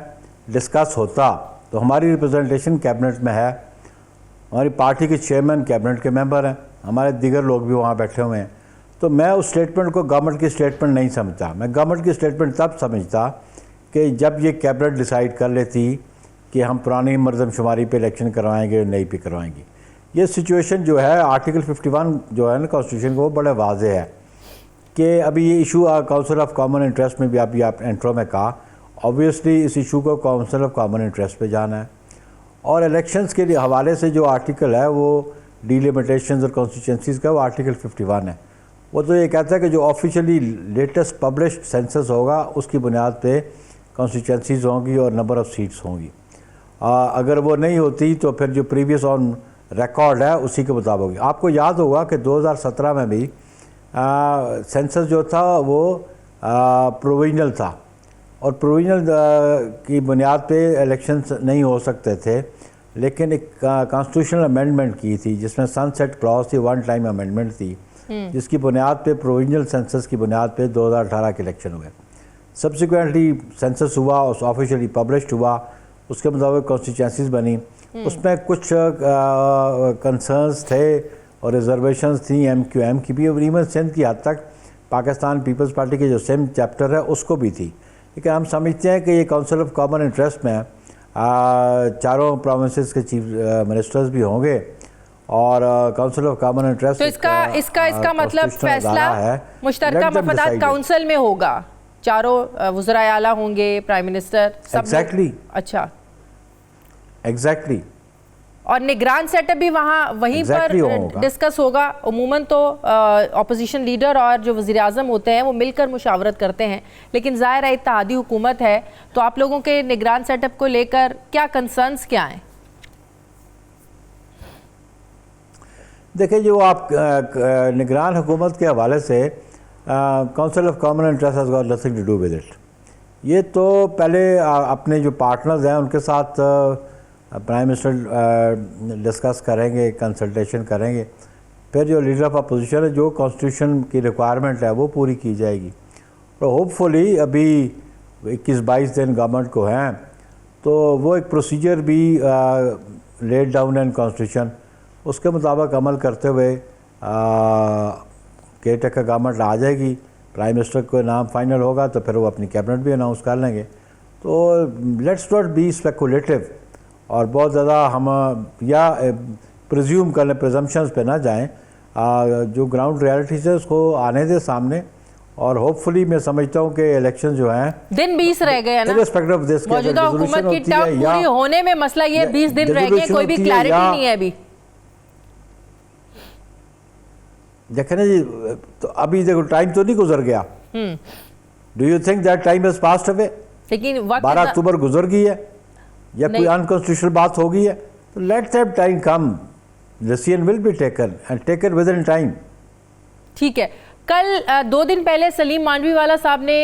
डिस्कस होता तो हमारी रिप्रेजेंटेशन कैबिनेट में है, हमारी पार्टी के चेयरमैन कैबिनेट के मेंबर हैं, हमारे दीगर लोग भी वहाँ बैठे हुए हैं। तो मैं उस स्टेटमेंट को गवर्नमेंट की स्टेटमेंट नहीं समझता। मैं गवर्नमेंट की स्टेटमेंट तब समझता कि जब ये कैबिनेट डिसाइड कर लेती कि हम पुरानी मरदमशुमारी पे इलेक्शन करवाएंगे या नहीं पे करवाएंगे। ये सिचुएशन जो है आर्टिकल 51 जो है ना कॉन्स्टिट्यूशन को, वो बड़ा वाज़ेह है कि अभी ये issue council of common interest में भी अभी आप इंट्रो में कहा, ऑब्वियसली इस इशू को काउंसिल ऑफ कॉमन इंटरेस्ट पे जाना है। और इलेक्शंस के हवाले से जो आर्टिकल है वो डिलिमिटेशंस और कॉन्स्टिट्यूंसीज़ का, वो आर्टिकल 51 है। वो तो ये कहता है कि जो ऑफिशियली लेटेस्ट पब्लिश्ड सेंसस होगा उसकी बुनियाद पे कॉन्स्टिट्यूंसीज़ होंगी और नंबर ऑफ़ सीट्स होंगी। अगर वो नहीं होती तो फिर जो प्रीवियस ऑन रिकॉर्ड है उसी के मुताबिक होगी। आपको याद होगा कि 2017 में भी सेंसस जो था वो प्रोविजनल था और प्रोविजनल की बुनियाद पे इलेक्शंस नहीं हो सकते थे, लेकिन एक कॉन्स्टिट्यूशनल अमेंडमेंट की थी जिसमें सनसेट क्लॉज थी, वन टाइम अमेंडमेंट थी, जिसकी बुनियाद पे प्रोविजनल सेंसस की बुनियाद पे 2018 के इलेक्शन हुए। सब्सिक्वेंटली सेंसस हुआ, उस ऑफिशियली पब्लिश्ड हुआ, उसके मुताबिक कॉन्स्टिट्यूंसीज बनी। उसमें कुछ कंसर्न्स थे और रिजर्वेशंस थी MQM की भी, और इवन सिंध की हद तक पाकिस्तान पीपल्स पार्टी के जो सिंध चैप्टर है उसको भी थी। लेकिन हम समझते हैं कि ये काउंसिल ऑफ कॉमन इंटरेस्ट में चारों प्रोविंसेस के चीफ मिनिस्टर्स भी होंगे और काउंसिल ऑफ कॉमन इंटरेस्ट। तो इसका मतलब फैसला मुश्तरका मफादात काउंसिल में होगा, चारों वज़राए आला होंगे, प्राइम मिनिस्टर सब। एग्जैक्टली। अच्छा, एग्जैक्टली। और निगरान वहीं पर डिस्कस होगा। उमूमन तो ऑपोजिशन लीडर और जो वज़ीर आज़म होते हैं वो मिलकर मुशावरत करते हैं, लेकिन ज़ाहिर है इत्तेहादी हुकूमत है, तो आप लोगों के निगरान सेटअप को लेकर क्या कंसर्न्स क्या हैं? देखिए, जो आप निगरान हुकूमत के हवाले से council of common interest has got nothing to do with it. ये तो पहले अपने जो पार्टनर्स हैं उनके साथ प्राइम मिनिस्टर डिस्कस करेंगे, कंसल्टेशन करेंगे, फिर जो लीडर ऑफ अपोजिशन है, जो कॉन्स्टिट्यूशन की रिक्वायरमेंट है वो पूरी की जाएगी। और होपफुली अभी 21-22 दिन गवर्नमेंट को हैं, तो वो एक प्रोसीजर भी लेड डाउन इन कॉन्स्टिट्यूशन, उसके मुताबिक अमल करते हुए केयर टेकर गवर्नमेंट आ जाएगी। प्राइम मिनिस्टर को नाम फाइनल होगा तो फिर वो अपनी कैबिनेट भी अनाउंस कर लेंगे। तो लेट्स नॉट बी स्पेकुलेटिव और बहुत ज़्यादा हम या प्रिज्यूम कर लें, प्रिजम्पशंस पे ना जाएं। जो ग्राउंड रियलिटीज़ है उसको आने दे सामने, और होपफुली मैं समझता हूँ कि इलेक्शन जो हैं, दिन 20 रह गए हैं ना, मौजूदा हुकूमत की टर्म पूरी होने में मसला ये 20 दिन रह गए, कोई भी क्लैरिटी नहीं है अभी। देखें ना जी, तो अभी देखो टाइम तो नहीं गुजर गया। Do you think that time has passed away? लेकिन 12 अक्टूबर गुजर गई है या कोई अनकॉन्स्टिट्यूशनल बात हो गई है, तो let that time come, decision will be taken and taken with in time. ठीक है। कल 2 दिन पहले सलीम मांडवीवाला साहब ने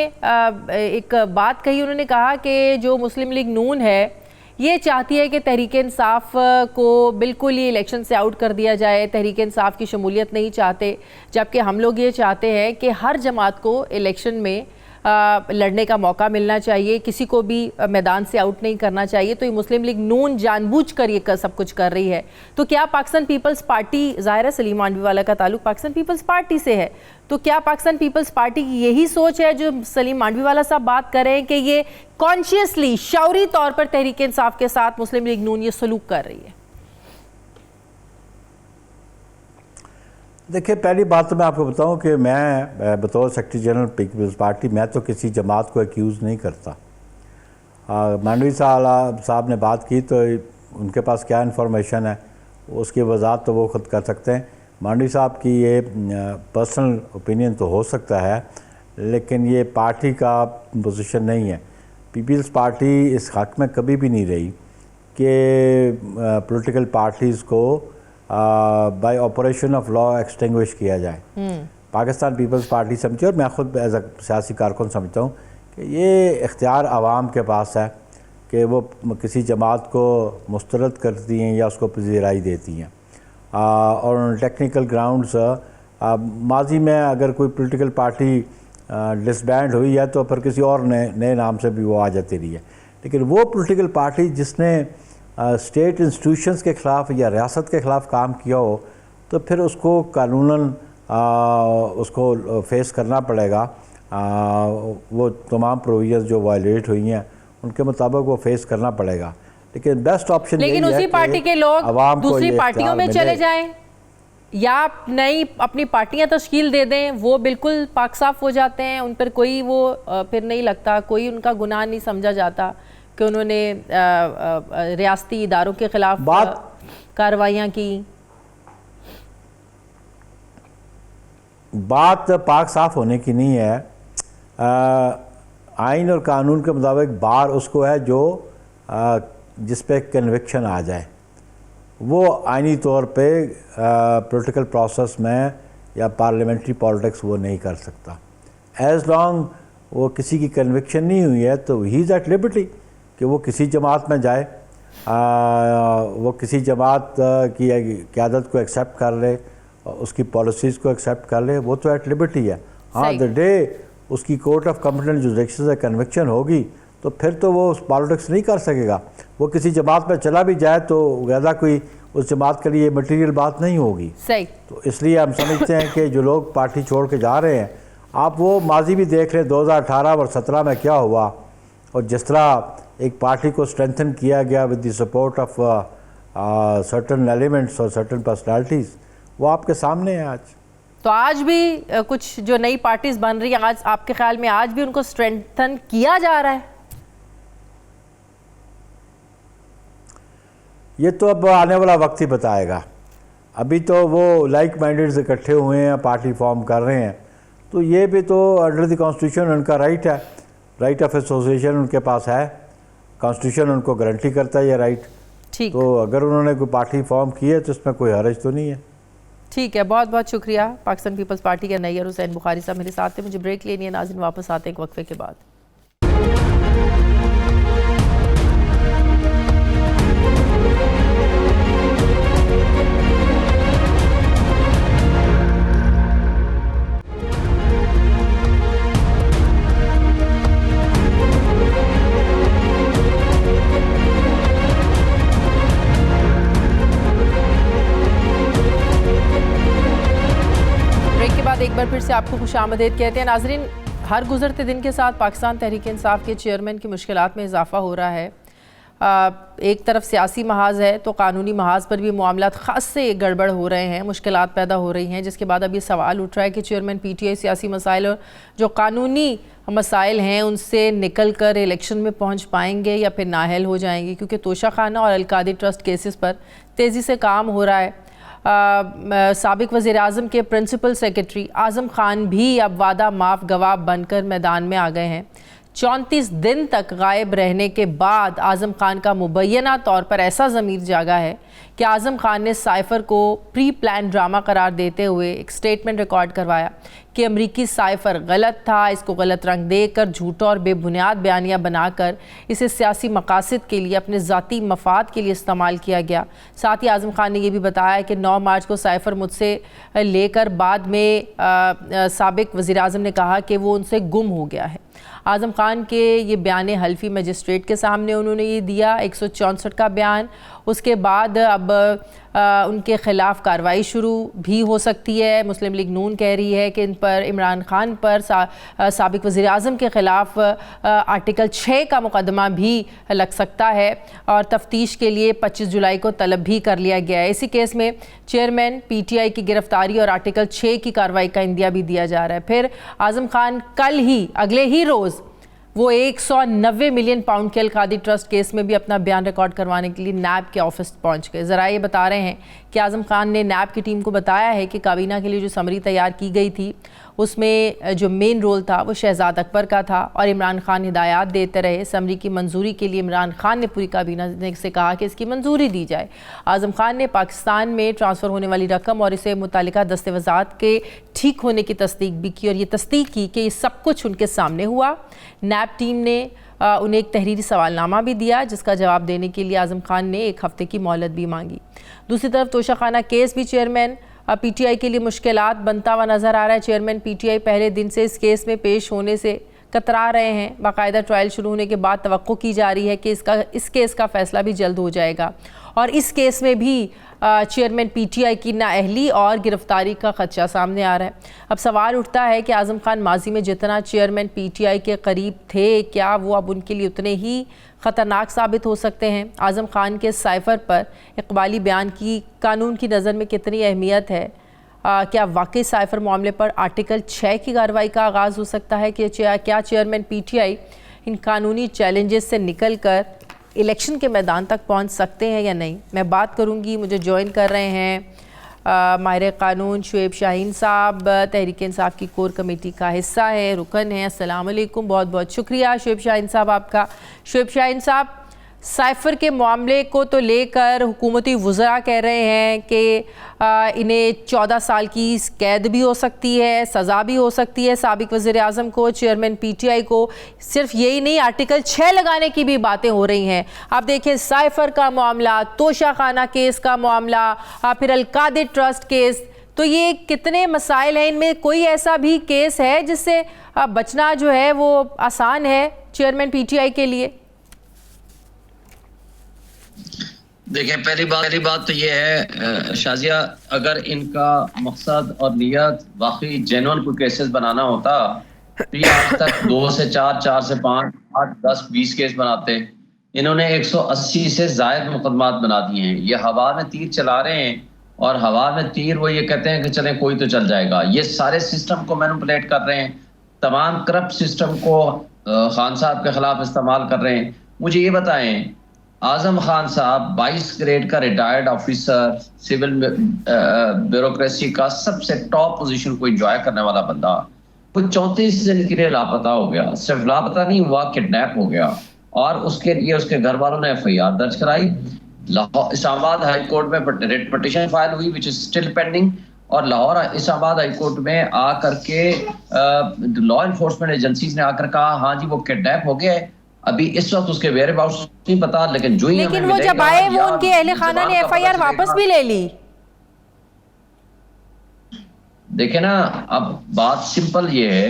एक बात कही, उन्होंने कहा कि जो मुस्लिम लीग नून है ये चाहती है कि तहरीक इंसाफ को बिल्कुल ही इलेक्शन से आउट कर दिया जाए, तहरीक इंसाफ की शमूलियत नहीं चाहते, जबकि हम लोग ये चाहते हैं कि हर जमात को इलेक्शन में लड़ने का मौका मिलना चाहिए, किसी को भी मैदान से आउट नहीं करना चाहिए। तो ये मुस्लिम लीग नून जानबूझकर ये सब कुछ कर रही है। तो क्या पाकिस्तान पीपल्स पार्टी, ज़ाहिर है सलीम मांडवीवाला का ताल्लुक पाकिस्तान पीपल्स पार्टी से है, तो क्या पाकिस्तान पीपल्स पार्टी की यही सोच है जो सलीम मांडवीवाला साहब बात कर रहे हैं कि ये कॉन्शियसली, शौरी तौर पर तहरीक इंसाफ के साथ मुस्लिम लीग नून ये सलूक कर रही है? देखिए, पहली बात तो मैं आपको बताऊं कि मैं बतौर सेक्रेटरी जनरल पीपल्स पार्टी, मैं तो किसी जमात को एक्यूज़ नहीं करता। मांडवी साहब ने बात की तो उनके पास क्या इन्फॉर्मेशन है उसकी वजाहत तो वो खुद कर सकते हैं। मांडवी साहब की ये पर्सनल ओपिनियन तो हो सकता है, लेकिन ये पार्टी का पोजीशन नहीं है। पीपल्स पार्टी इस हक़ में कभी भी नहीं रही कि पॉलिटिकल पार्टीज़ को bye operation of law extinguish किया जाए। पाकिस्तान पीपल्स पार्टी समझे, और मैं ख़ुद एज अ सियासी कारकुन समझता हूँ कि ये इख्तियार आवाम के पास है कि वो किसी जमात को मुस्तरद करती हैं या उसको पजीराई देती हैं, और टेक्निकल ग्राउंड्स माजी में अगर कोई पॉलिटिकल पार्टी डिसबैंड हुई है तो फिर किसी और नए नाम से भी वो आ जाती रही है, लेकिन वो पॉलिटिकल पार्टी जिसने स्टेट इंस्टीट्यूशंस के ख़िलाफ़ या रियासत के ख़िलाफ़ काम किया हो तो फिर उसको कानूनन उसको फेस करना पड़ेगा। वो तमाम प्रोविजंस जो वायलेट हुई हैं उनके मुताबिक वो फेस करना पड़ेगा, लेकिन बेस्ट ऑप्शन लेकिन उसी पार्टी के लोग दूसरी पार्टियों में चले जाएं या नई अपनी पार्टियां तश्कील दे दें, वो बिल्कुल पाक साफ हो जाते हैं, उन पर कोई वो फिर नहीं लगता, कोई उनका गुनाह नहीं समझा जाता कि उन्होंने रियासती इदारों के खिलाफ कार्रवाइयाँ की। बात पाक साफ होने की नहीं है। आइन और कानून के मुताबिक बार उसको है जो जिस पे कन्विक्शन आ जाए, वो आइनी तौर पे पॉलिटिकल प्रोसेस में या पार्लियामेंट्री पॉलिटिक्स वो नहीं कर सकता। एज लॉन्ग वो किसी की कन्विक्शन नहीं हुई है तो ही इज़ एट लिबर्टी कि वो किसी जमात में जाए, वो किसी जमात की क़यादत को एक्सेप्ट कर ले, उसकी पॉलिसीज़ को एक्सेप्ट कर ले, वो तो एट लिबर्टी है। हाँ, द डे उसकी कोर्ट ऑफ कॉम्पिटेंट जुरिसडिक्शन से कन्विक्शन होगी तो फिर तो वो उस पॉलिटिक्स नहीं कर सकेगा। वो किसी जमात में चला भी जाए तो ज़्यादा कोई उस जमात के लिए मटेरियल बात नहीं होगी। सही। तो इसलिए हम समझते हैं कि जो लोग पार्टी छोड़ के जा रहे हैं, आप वो माजी भी देख रहे हैं 2018 और 17 में क्या हुआ, और जिस तरह एक पार्टी को स्ट्रेंथन किया गया with the support of certain elements और सर्टन पर्सनैलिटीज़, वो आपके सामने है आज। तो आज भी कुछ जो नई पार्टीज बन रही है, आज आपके ख्याल में आज भी उनको स्ट्रेंथन किया जा रहा है? ये तो अब आने वाला वक्त ही बताएगा। अभी तो वो लाइक माइंडेड इकट्ठे हुए हैं, पार्टी फॉर्म कर रहे हैं, तो ये भी तो अंडर द कॉन्स्टिट्यूशन उनका राइट है, राइट ऑफ एसोसिएशन उनके पास है, कॉन्स्टिट्यूशन उनको गारंटी करता है ये राइट। ठीक। तो अगर उन्होंने कोई पार्टी फॉर्म की है तो इसमें कोई हर्ज तो नहीं है। ठीक है, बहुत बहुत शुक्रिया। पाकिस्तान पीपल्स पार्टी के नैयर हुसैन बुखारी साहब मेरे साथ थे। मुझे ब्रेक लेनी है नाज़रीन, वापस आते हैं एक वक्फे के बाद। एक बार फिर से आपको खुशामदीद कहते हैं नाजरीन। हर गुजरते दिन के साथ पाकिस्तान तहरीक इंसाफ के चेयरमैन की मुश्किलात में इजाफा हो रहा है। एक तरफ सियासी महाज है तो कानूनी महाज पर भी मामलात ख़ास से गड़बड़ हो रहे हैं, मुश्किलात पैदा हो रही हैं, जिसके बाद अब ये सवाल उठ रहा है कि चेयरमैन पीटीआई सियासी मसाइल और जो कानूनी मसाइल हैं उनसे निकल कर इलेक्शन में पहुँच पाएंगे या फिर नाअहल हो जाएंगे, क्योंकि तोशा खाना और अलकादी ट्रस्ट केसेस पर तेज़ी से काम हो रहा है। साबिक वज़ीर आज़म के प्रिंसिपल सेक्रेटरी आज़म खान भी अब वादा माफ़ गवाह बनकर मैदान में आ गए हैं। 34 दिन तक गायब रहने के बाद आज़म खान का मुबैना तौर पर ऐसा ज़मीर जागा है कि आज़म खान ने साइफ़र को प्री प्लान ड्रामा करार देते हुए एक स्टेटमेंट रिकॉर्ड करवाया कि अमरीकी साइफ़र गलत था, इसको गलत रंग देकर झूठा और बेबुनियाद बयानियाँ बनाकर इसे सियासी मकासद के लिए, अपने ज़ाती मफाद के लिए इस्तेमाल किया गया। साथ ही आज़म खान ने यह भी बताया कि 9 मार्च को साइफ़र मुझसे लेकर बाद में साबिक वज़ीर आज़म ने कहा कि वो उनसे गुम हो गया है। आज़म खान के ये बयान हल्फी मजिस्ट्रेट के सामने उन्होंने ये दिया 164 का बयान। उसके बाद अब उनके ख़िलाफ़ कार्रवाई शुरू भी हो सकती है। मुस्लिम लीग नून कह रही है कि इन पर इमरान खान पर साबिक वज़ीर आज़म के ख़िलाफ़ आर्टिकल 6 का मुकदमा भी लग सकता है और तफ्तीश के लिए 25 जुलाई को तलब भी कर लिया गया है। इसी केस में चेयरमैन पीटीआई की गिरफ्तारी और आर्टिकल 6 की कार्रवाई का इंदिया भी दिया जा रहा है। फिर आज़म खान कल ही अगले ही रोज़ वो 190 मिलियन पाउंड के अलकादी ट्रस्ट केस में भी अपना बयान रिकॉर्ड करवाने के लिए नैब के ऑफिस पहुंच गए। ज़रा ये बता रहे हैं कि आज़म खान ने नैब की टीम को बताया है कि काबीना के लिए जो समरी तैयार की गई थी उसमें जो मेन रोल था वो शहजाद अकबर का था और इमरान खान हिदायत देते रहे। समरी की मंजूरी के लिए इमरान खान ने पूरी काबीना से कहा कि इसकी मंजूरी दी जाए। आज़म खान ने पाकिस्तान में ट्रांसफ़र होने वाली रकम और इसे मुतालिका दस्ते वज़ारत के ठीक होने की तस्दीक भी की और ये तस्दीक की कि ये सब कुछ उनके सामने हुआ। नैब टीम ने उन्हें एक तहरीरी सवालनामा भी दिया जिसका जवाब देने के लिए आज़म खान ने 1 हफ़्ते की मोहलत भी मांगी। दूसरी तरफ तोशाखाना केस भी चेयरमैन पीटीआई के लिए मुश्किलात बनता हुआ नज़र आ रहा है। चेयरमैन पीटीआई पहले दिन से इस केस में पेश होने से कतरा रहे हैं। बाकायदा ट्रायल शुरू होने के बाद तवक्को की जा रही है कि इस केस का फैसला भी जल्द हो जाएगा और इस केस में भी चेयरमैन पीटीआई की नाअहली और गिरफ्तारी का खदशा सामने आ रहा है। अब सवाल उठता है कि आज़म खान माजी में जितना चेयरमैन पीटीआई के करीब थे, क्या वो अब उनके लिए उतने ही ख़तरनाक साबित हो सकते हैं? आज़म खान के साइफ़र पर इकबाली बयान की कानून की नज़र में कितनी अहमियत है? क्या वाकई साइफ़र मामले पर आर्टिकल 6 की कार्रवाई का आगाज़ हो सकता है कि क्या चेयरमैन पीटीआई इन कानूनी चैलेंजेस से निकल कर इलेक्शन के मैदान तक पहुंच सकते हैं या नहीं? मैं बात करूंगी। मुझे ज्वाइन कर रहे हैं माहिर क़ानून शुएब शाहीन साहब, तहरीक इंसाफ की कोर कमेटी का हिस्सा है, रुकन है। अस्सलाम वालेकुम, बहुत बहुत शुक्रिया शुएब शाहीन साहब आपका। शुएब शाहीन साहब, साइफ़र के मामले को तो लेकर हुकूमती वज़रा कह रहे हैं कि इन्हें 14 साल की कैद भी हो सकती है, सज़ा भी हो सकती है। साबिक़ वज़ीर-ए-आज़म को, चेयरमैन पीटीआई को सिर्फ यही नहीं, आर्टिकल 6 लगाने की भी बातें हो रही हैं। आप देखिए, साइफ़र का मामला, तोशाखाना केस का मामला, फिर अलकादिर ट्रस्ट केस, तो ये कितने मसाइल हैं। इनमें कोई ऐसा भी केस है जिससे बचना जो है वो आसान है चेयरमैन पीटीआई के लिए? देखिए, पहली बात तो ये है शाजिया, अगर इनका मकसद और नियत वाकई जेन्युइन कोई केसेस बनाना होता तो ये आज तक 2 से 4, 4 से 5, 8, 10, 20 केस बनाते। इन्होंने 180 से ज़ायद मुकदमात बना दिए हैं। ये हवा में तीर चला रहे हैं और हवा में तीर वो ये कहते हैं कि चले कोई तो चल जाएगा। ये सारे सिस्टम को मैनिपुलेट कर रहे हैं, तमाम करप्ट सिस्टम को खान साहब के खिलाफ इस्तेमाल कर रहे हैं। मुझे ये बताएं, आज़म खान साहब 22 ग्रेड का रिटायर्ड ऑफिसर, सिविल ब्यूरोक्रेसी का सबसे टॉप पोजीशन को एंजॉय करने वाला बंदा, वो 34 दिन के लिए लापता हो गया। सिर्फ लापता नहीं हुआ, किडनैप हो गया और उसके लिए उसके घर वालों ने FIR दर्ज कराई। इस्लामाबाद हाई कोर्ट में रिट पिटीशन फाइल हुई विच इज स्टिल पेंडिंग और लाहौर इस्लामाबाद हाई कोर्ट में आकर के लॉ एनफोर्समेंट एजेंसीज ने आकर कहा हाँ जी वो किडनैप हो गया है। अभी इस वक्त उसके वेयर अबाउट्स नहीं पता, लेकिन जो ही वो जब आए वो उनके अहले खाना ने FIR वापस भी ले ली। देखे ना, अब बात सिंपल ये है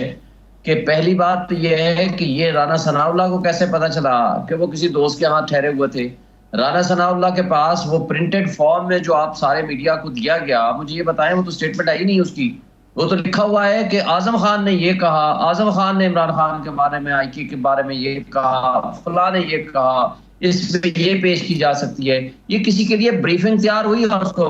कि पहली बात तो ये है कि ये राना सनाउल्लाह को कैसे पता चला कि वो किसी दोस्त के यहाँ ठहरे हुए थे। राना सनाउल्लाह के पास वो प्रिंटेड फॉर्म में जो आप सारे मीडिया को दिया गया, मुझे ये बताएं, वो तो स्टेटमेंट आई नहीं उसकी। वो तो लिखा हुआ है कि आज़म खान ने ये कहा, आज़म खान ने इमरान खान के बारे में, IQ के बारे में ये कहा, फलां ने ये कहा, इसमें ये पेश की जा सकती है। ये किसी के लिए ब्रीफिंग तैयार हुई और उसको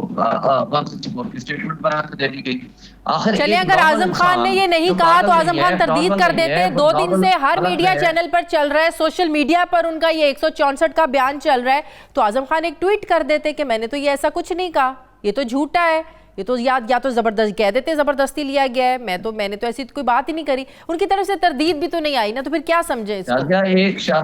स्टेटमेंट बना कर दे दी गई। आखिर चलिए, अगर आज़म खान ने ये नहीं कहा तो आज़म खान तरदीद कर देते। 2 दिन से हर मीडिया चैनल पर चल रहा है, सोशल मीडिया पर उनका ये 164 का बयान चल रहा है, तो आज़म खान एक ट्वीट कर देते कि मैंने तो ये ऐसा कुछ नहीं कहा, ये तो झूठा है, ये तो या तो जबरदस्ती कह देते, जबरदस्ती लिया गया है, मैंने तो ऐसी कोई बात ही नहीं करी। उनकी तरफ से तरदीद भी तो नहीं आई ना, तो फिर क्या समझे इसको?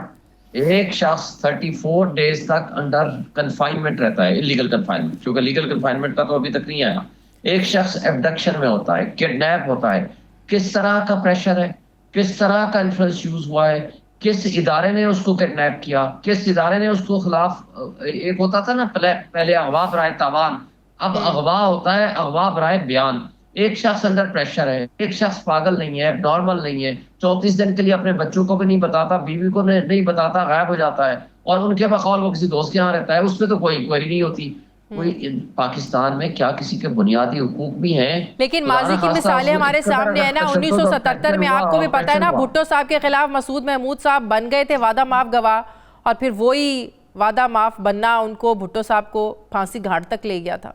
एक शख्स 34 डेज तक अंडर कन्फाइनमेंट रहता है, इलीगल कन्फाइनमेंट, क्योंकि लीगल कन्फाइनमेंट का तो अभी तक नहीं आया। एक शख्स एब्डक्शन में होता है, किडनैप होता है, किस तरह का प्रेशर है, किस तरह का इन्फ्लुएंस यूज हुआ है, किस इदारे ने उसको किडनैप किया, किस इदारे ने उसको खिलाफ, एक होता था ना पहले अगवा बराए तावान, अब अगवा होता है अगवा बराए बयान। एक शख्स अंदर प्रेशर है, एक शख्स पागल नहीं है, नॉर्मल नहीं है, 34 दिन के लिए अपने बच्चों को भी नहीं बताता, बीवी को नहीं बताता, गायब हो जाता है और उनके बकौल वो किसी दोस्त के यहाँ रहता है, उसमें तो कोई इंक्वायरी नहीं होती। कोई पाकिस्तान में क्या किसी के बुनियादी हुकूक भी हैं? लेकिन माजी की मिसालें हमारे सामने है ना। 1977 में आपको भी पता है ना, भुट्टो साहब के खिलाफ मसूद महमूद साहब बन गए थे वादा माफ गवाह और फिर वही वादा माफ बनना उनको, भुट्टो साहब को फांसी घाट तक ले गया था।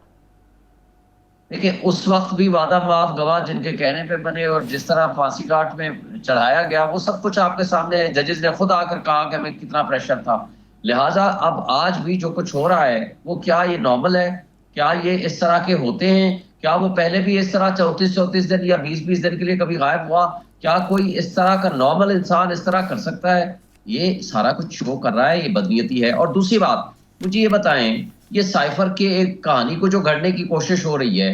देखिए, उस वक्त भी वादा माफ गवाह जिनके कहने पे बने और जिस तरह फांसी घाट में चढ़ाया गया, वो सब कुछ आपके सामने है। जजेस ने खुद आकर कहा कि हमें कितना प्रेशर था। लिहाजा अब आज भी जो कुछ हो रहा है वो क्या ये नॉर्मल है? क्या ये इस तरह के होते हैं? क्या वो पहले भी इस तरह 34 दिन या 20 दिन के लिए कभी गायब हुआ? क्या कोई इस तरह का नॉर्मल इंसान इस तरह कर सकता है? ये सारा कुछ शो कर रहा है, ये बदनीयती है। और दूसरी बात, मुझे ये बताएं, ये साइफर के एक कहानी को जो गढ़ने की कोशिश हो रही है,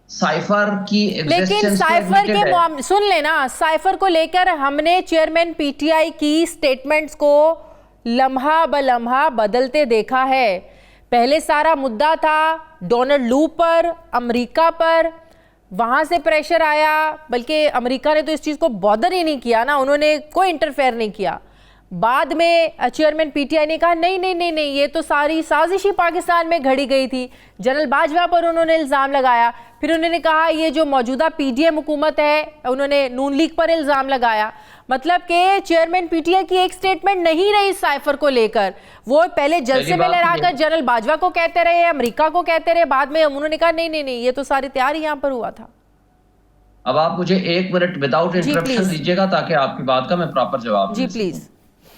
साइफर की लेकिन साइफर के सुन लेना, साइफर को लेकर हमने चेयरमैन पीटीआई की स्टेटमेंट्स को लम्हा ब लम्हा बदलते देखा है। पहले सारा मुद्दा था डोनाल्ड लू पर, अमेरिका पर, वहाँ से प्रेशर आया, बल्कि अमेरिका ने तो इस चीज़ को बॉदर ही नहीं किया ना, उन्होंने कोई इंटरफेयर नहीं किया। बाद में चेयरमैन पीटीआई ने कहा नहीं नहीं नहीं नहीं, ये तो सारी साजिश ही पाकिस्तान में घड़ी गई थी। जनरल बाजवा पर उन्होंने इल्ज़ाम लगाया। फिर उन्होंने कहा ये जो मौजूदा पीडीएम हुकूमत है, उन्होंने नून लीग पर इल्ज़ाम लगाया। मतलब कि चेयरमैन पीटीआई की एक स्टेटमेंट नहीं रही साइफर को लेकर। वो पहले जलसे में लहराकर जनरल बाजवा को कहते रहे, अमेरिका को कहते रहे, बाद में उन्होंने कहा नहीं नहीं नहीं, ये तो सारी तैयारी यहाँ पर हुआ था। अब आप मुझे 1 मिनट विदाउट इंटरप्शन दीजिएगा ताकि आपकी बात का मैं प्रॉपर जवाब जी प्लीज।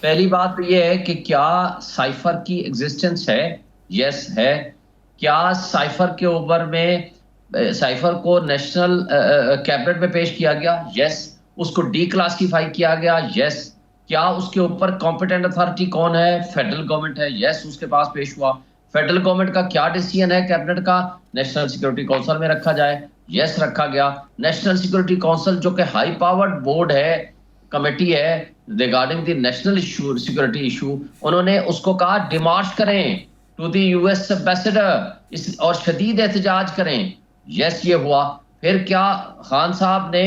पहली बात तो ये है कि क्या साइफर की एग्जिस्टेंस है? यस है। क्या साइफर के ऊपर में साइफर को नेशनल कैबिनेट में पेश किया गया? यस। उसको डीक्लासिफाई किया गया? यस। क्या उसके ऊपर कॉम्पिटेंट अथॉरिटी कौन है? फेडरल गवर्नमेंट है। यस, उसके पास पेश हुआ। फेडरल गवर्नमेंट का क्या डिसीजन है कैबिनेट का? नेशनल सिक्योरिटी काउंसिल में रखा जाए। यस, रखा गया। नेशनल सिक्योरिटी काउंसिल जो कि हाई पावर्ड बोर्ड है, कमेटी है regarding the national issue, security issue, उन्होंने उसको कहा डिमार्च करें टू द यूएस एम्बेसडर और शदीद एहतजाज करें। यस, ये हुआ। फिर क्या खान साहब ने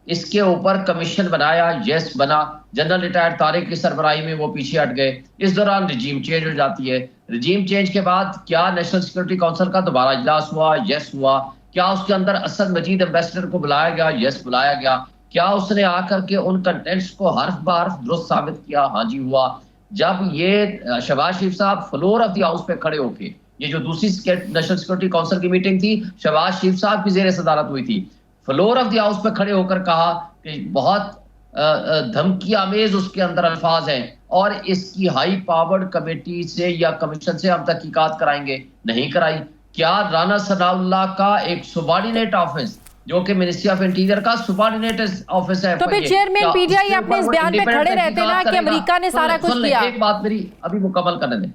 इसके ऊपर कमीशन बनाया? यस, बना। जनरल रिटायर्ड तारिक की सरबराही में वो पीछे हट गए। इस दौरान रिजीम चेंज हो जाती है। रिजीम चेंज के बाद क्या नेशनल सिक्योरिटी काउंसिल का दोबारा इजलास हुआ? यस, हुआ। क्या उसके अंदर असद मजीद एम्बेसडर को बुलाया गया? यस, बुलाया गया। क्या उसने आकर के उन कंटेंट्स को हर्फ बार दुरुस्त साबित किया? हाँ जी, हुआ। जब ये शहबाज शरीफ साहब फ्लोर ऑफ द हाउस पे खड़े होके, ये जो दूसरी नेशनल सिक्योरिटी काउंसिल की मीटिंग थी, शहबाज शरीफ साहब की जेर सदारत हुई थी, फ्लोर ऑफ द हाउस पे खड़े होकर कहा कि बहुत धमकी आमेज उसके अंदर अल्फाज हैं और इसकी हाई पावर्ड कमेटी से या कमीशन से हम तहकीकात कराएंगे। नहीं कराई। क्या राना सनाउल्लाह का एक सबॉर्डिनेट ऑफिस जो कि मिनिस्ट्री ऑफ इंटीरियर का सबॉर्डिनेट ऑफिस है, तो फिर चेयरमैन पीटीआई अपने इस बयान पे खड़े रहते ना कि अमेरिका ने सारा कुछ किया। एक बात मेरी अभी मुकम्मल करने दें।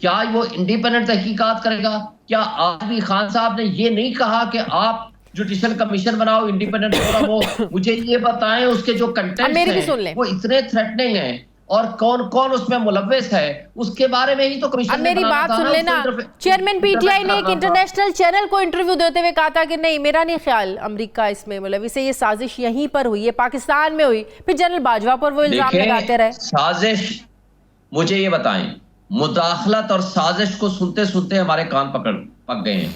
क्या वो इंडिपेंडेंट तहकीकात करेगा? क्या आज भी खान साहब ने ये नहीं कहा कि आप जुडिशियल कमीशन बनाओ, इंडिपेंडेंट फोरम हो? मुझे ये बताएं उसके जो कंटेंट्स हैं वो इतने थ्रेटनिंग हैं और कौन कौन उसमें मुलव्विस है, उसके बारे में ही तो कमीशन। अब मेरी बात सुन लेना। चेयरमैन पीटीआई ने एक इंटरनेशनल चैनल को इंटरव्यू देते हुए कहा था कि नहीं, मेरा नहीं ख्याल अमेरिका इसमें मुलव्विस है, ये साजिश यहीं पर हुई है, पाकिस्तान में हुई। फिर जनरल बाजवा पर वो इल्जाम लगाते रहे। साजिश, मुझे ये बताएं, मुदाखलत और साजिश को सुनते सुनते हमारे कान पक गए हैं।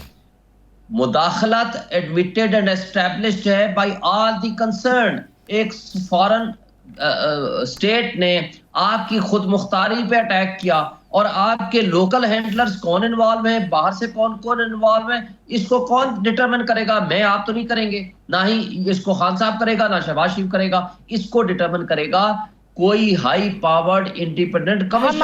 मुदाखलत एडमिटेड एंड एस्टैब्लिश्ड है बाय ऑल द कंसर्न। एक फॉरेन स्टेट ने आपकी खुद मुख्तारी पे अटैक किया और आपके लोकल हैंडलर्स कौन इन्वॉल्व है, बाहर से कौन कौन इन्वॉल्व है, इसको कौन डिटरमिन करेगा? मैं आप तो नहीं करेंगे, ना ही इसको खान साहब करेगा, ना शहबाज शरीफ करेगा। इसको डिटरमिन करेगा कोई हाई पावर्ड इंडिपेंडेंट कमीशन।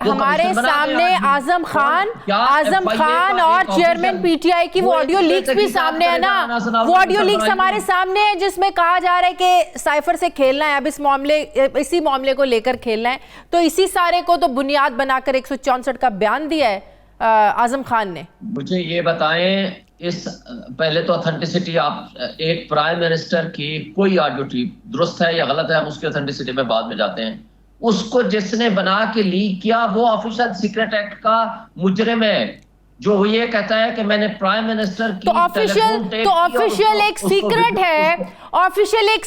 हमारे सामने आजम खान और चेयरमैन पीटीआई की वो ऑडियो लीक्स भी सामने है ना। वो ऑडियो लीक्स हमारे सामने है जिसमें कहा जा रहा है कि साइफर से खेलना है, अब इसी मामले को लेकर खेलना है। तो इसी सारे को तो बुनियाद बनाकर 164 का बयान दिया है आजम खान ने। मुझे ये बताएं, इस पहले तो ऑथेंटिसिटी, आप एक प्राइम मिनिस्टर की कोई ऑडियो टेप दुरुस्त है या गलत है, हम उसकी ऑथेंटिसिटी में बाद में जाते हैं। उसको जिसने बना के लीक किया वो ऑफिशियल सीक्रेट एक्ट का मुजरिम है, जो ये कहता है कि मैंने प्राइम मिनिस्टर की ऑफिशियल एक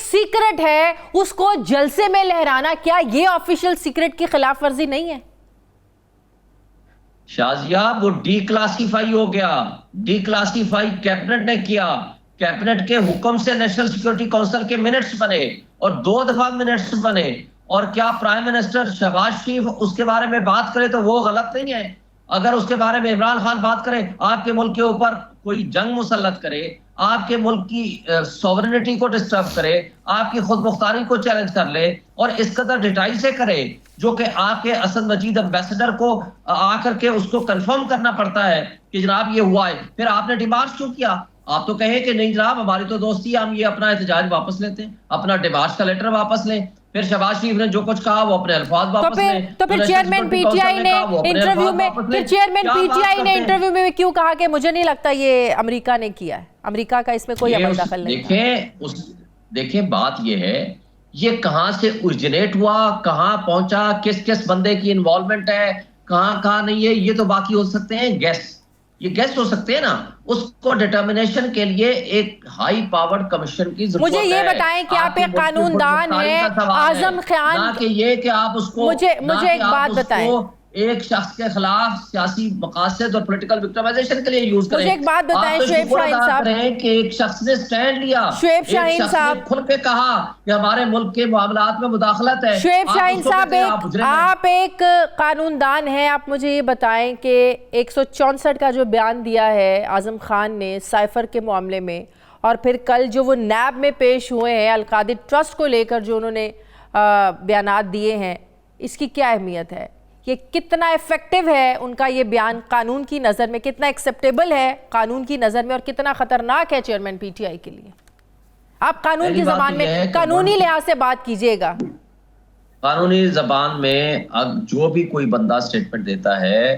सीक्रेट है, उसको जलसे में लहराना, क्या ये ऑफिशियल सीक्रेट की खिलाफ वर्जी नहीं है? शाजिया, वो डीक्लासिफाई हो गया। डीक्लासिफाई कैबिनेट ने किया। कैबिनेट के हुक्म से नेशनल सिक्योरिटी काउंसिल के मिनट्स बने और 2 दफा मिनट्स बने। और क्या प्राइम मिनिस्टर शहबाज शरीफ उसके बारे में बात करे तो वो गलत नहीं है? अगर उसके बारे में इमरान खान बात करे, आपके मुल्क के ऊपर कोई जंग मुसल्लत करे, आपके मुल्क की सॉवरेनिटी को डिस्टर्ब करे, आपकी खुद मुख्तारी को चैलेंज कर ले और इस कदर डिटेल से करे जो कि आपके असद मजीद एम्बेसडर को आकर के उसको कंफर्म करना पड़ता है कि जनाब ये हुआ है, फिर आपने डिमार्च क्यों किया? आप तो कहें कि नहीं जनाब हमारी तो दोस्ती, हम ये अपना एहतजाज वापस लेते हैं, अपना डिमार्च का लेटर वापस लें। फिर शहबाज शरीफ ने जो कुछ कहा वो अपने अल्फाज वापस लें। तो फिर चेयरमैन पीटीआई ने इंटरव्यू में क्यों कहा कि मुझे नहीं लगता ये अमेरिका ने किया है, अमेरिका का इसमें कोई अमल दखल नहीं? देखिए बात ये है, ये कहां से ओरिजिनेट हुआ, कहां पहुंचा, किस किस बंदे की इन्वॉल्वमेंट है, कहाँ नहीं है, ये तो बाकी हो सकते हैं गैस, ये गैस हो सकते हैं ना, उसको डिटर्मिनेशन के लिए एक हाई पावर्ड कमीशन की जरूरत है। मुझे ये बताएं कि आप एक कानूनदान हैं, आजम खान, ना कि ये कि आप उसको मुझे एक बात बताएं, एक शख्स के खिलाफ सियासी मकासद और पॉलिटिकल विक्टिमाइजेशन के लिए यूज करें। मुझे एक बात बताएं शुएब शाहीन साहब, कि एक शख्स ने स्टैंड लिया, शुएब शाहीन साहब खुल के कहा कि हमारे मुल्क के मामलात में मुदाखलत है। शुएब शाहीन साहब, आप एक कानूनदान हैं, आप मुझे ये बताएं कि 164 का जो बयान दिया है आजम खान ने साइफर के मामले में, और फिर कल जो वो नैब में पेश हुए हैं अलकादिर ट्रस्ट को लेकर जो उन्होंने बयानात दिए हैं, इसकी क्या अहमियत है? ये कितना इफेक्टिव है उनका ये बयान कानून की नज़र में, कितना एक्सेप्टेबल है कानून की नज़र में, और कितना खतरनाक है चेयरमैन पीटीआई के लिए? आप कानून की ज़बान में, कानूनी लिहाज से बात कीजिएगा। कानूनी ज़बान में अब जो भी कोई बंदा स्टेटमेंट देता है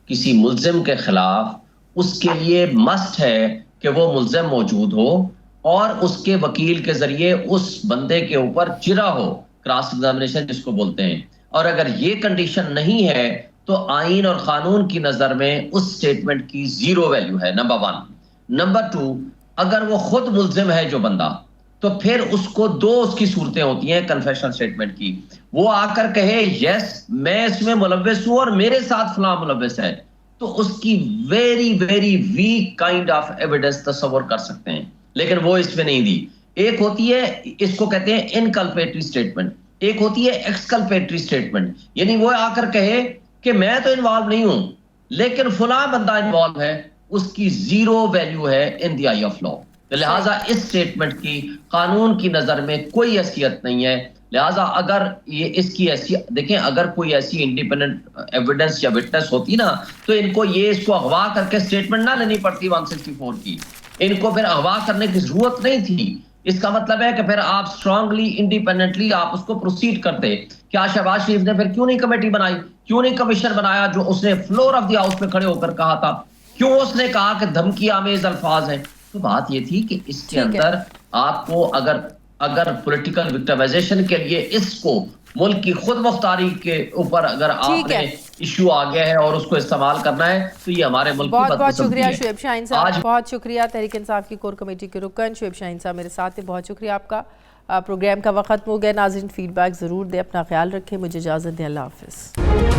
किसी मुल्जिम के खिलाफ, उसके लिए मस्ट है कि वो मुल्जिम मौजूद हो और उसके वकील के जरिए उस बंदे के ऊपर चिरा हो, क्रॉस एग्जामिनेशन जिसको बोलते हैं। और अगर ये कंडीशन नहीं है तो आईन और कानून की नजर में उस स्टेटमेंट की जीरो वैल्यू है, नंबर 1। नंबर 2, अगर वो खुद मुल्जिम है जो बंदा, तो फिर उसको दो उसकी सूरतें होती हैं कन्फेशन स्टेटमेंट की। वो आकर कहे यस मैं इसमें मुलव्वस हूं और मेरे साथ फलां मुलव्वस है, तो उसकी very very weak kind of evidence तस्वर कर सकते हैं, लेकिन वो इसमें नहीं दी। एक होती है, इसको कहते हैं इनकल्पेटरी स्टेटमेंट, एक होती है एक्सकल्पेटरी स्टेटमेंट, यानी वो आकर कहे कि मैं तो इन्वॉल्व नहीं हूं लेकिन फलां बंदा इन्वॉल्व है, उसकी जीरो वैल्यू है in the I of law. लिहाजा इस स्टेटमेंट की कानून की नजर में कोई हैसियत नहीं है। लिहाजा अगर ये इसकी ऐसी देखें, अगर कोई ऐसी इंडिपेंडेंट एविडेंस या विटनेस होती ना, तो इनको ये इसको अगवा करके स्टेटमेंट ना लेनी पड़ती 164 की, इनको फिर अगवा करने की जरूरत नहीं थी। इसका मतलब है कि फिर आप स्ट्रांगली इंडिपेंडेंटली आप उसको प्रोसीड करते। क्या शहबाज शरीफ ने फिर क्यों नहीं कमेटी बनाई, क्यों नहीं कमीशन बनाया जो उसने फ्लोर ऑफ द हाउस में खड़े होकर कहा था? क्यों उसने कहा कि धमकी आमेज अल्फाज हैं? तो बात ये थी कि इसके अंदर आपको अगर पॉलिटिकल विक्टिमाइजेशन के लिए इसको मुल्क की खुद मुख्तारी के ऊपर अगर आपने इशू आ गया है और उसको इस्तेमाल करना है, तो ये हमारे मुल्क की बहुत बहुत शुक्रिया शुएब शाहीन साहब, बहुत शुक्रिया तहरीक इंसाफ की कोर कमेटी के रुकन शुएब शाहीन साहब मेरे साथ थे। बहुत शुक्रिया आपका। प्रोग्राम का वक्त हो गया, नाज़रीन फीडबैक ज़रूर दें, अपना ख्याल रखें, मुझे इजाज़त दें, अल्लाह हाफ़िज़।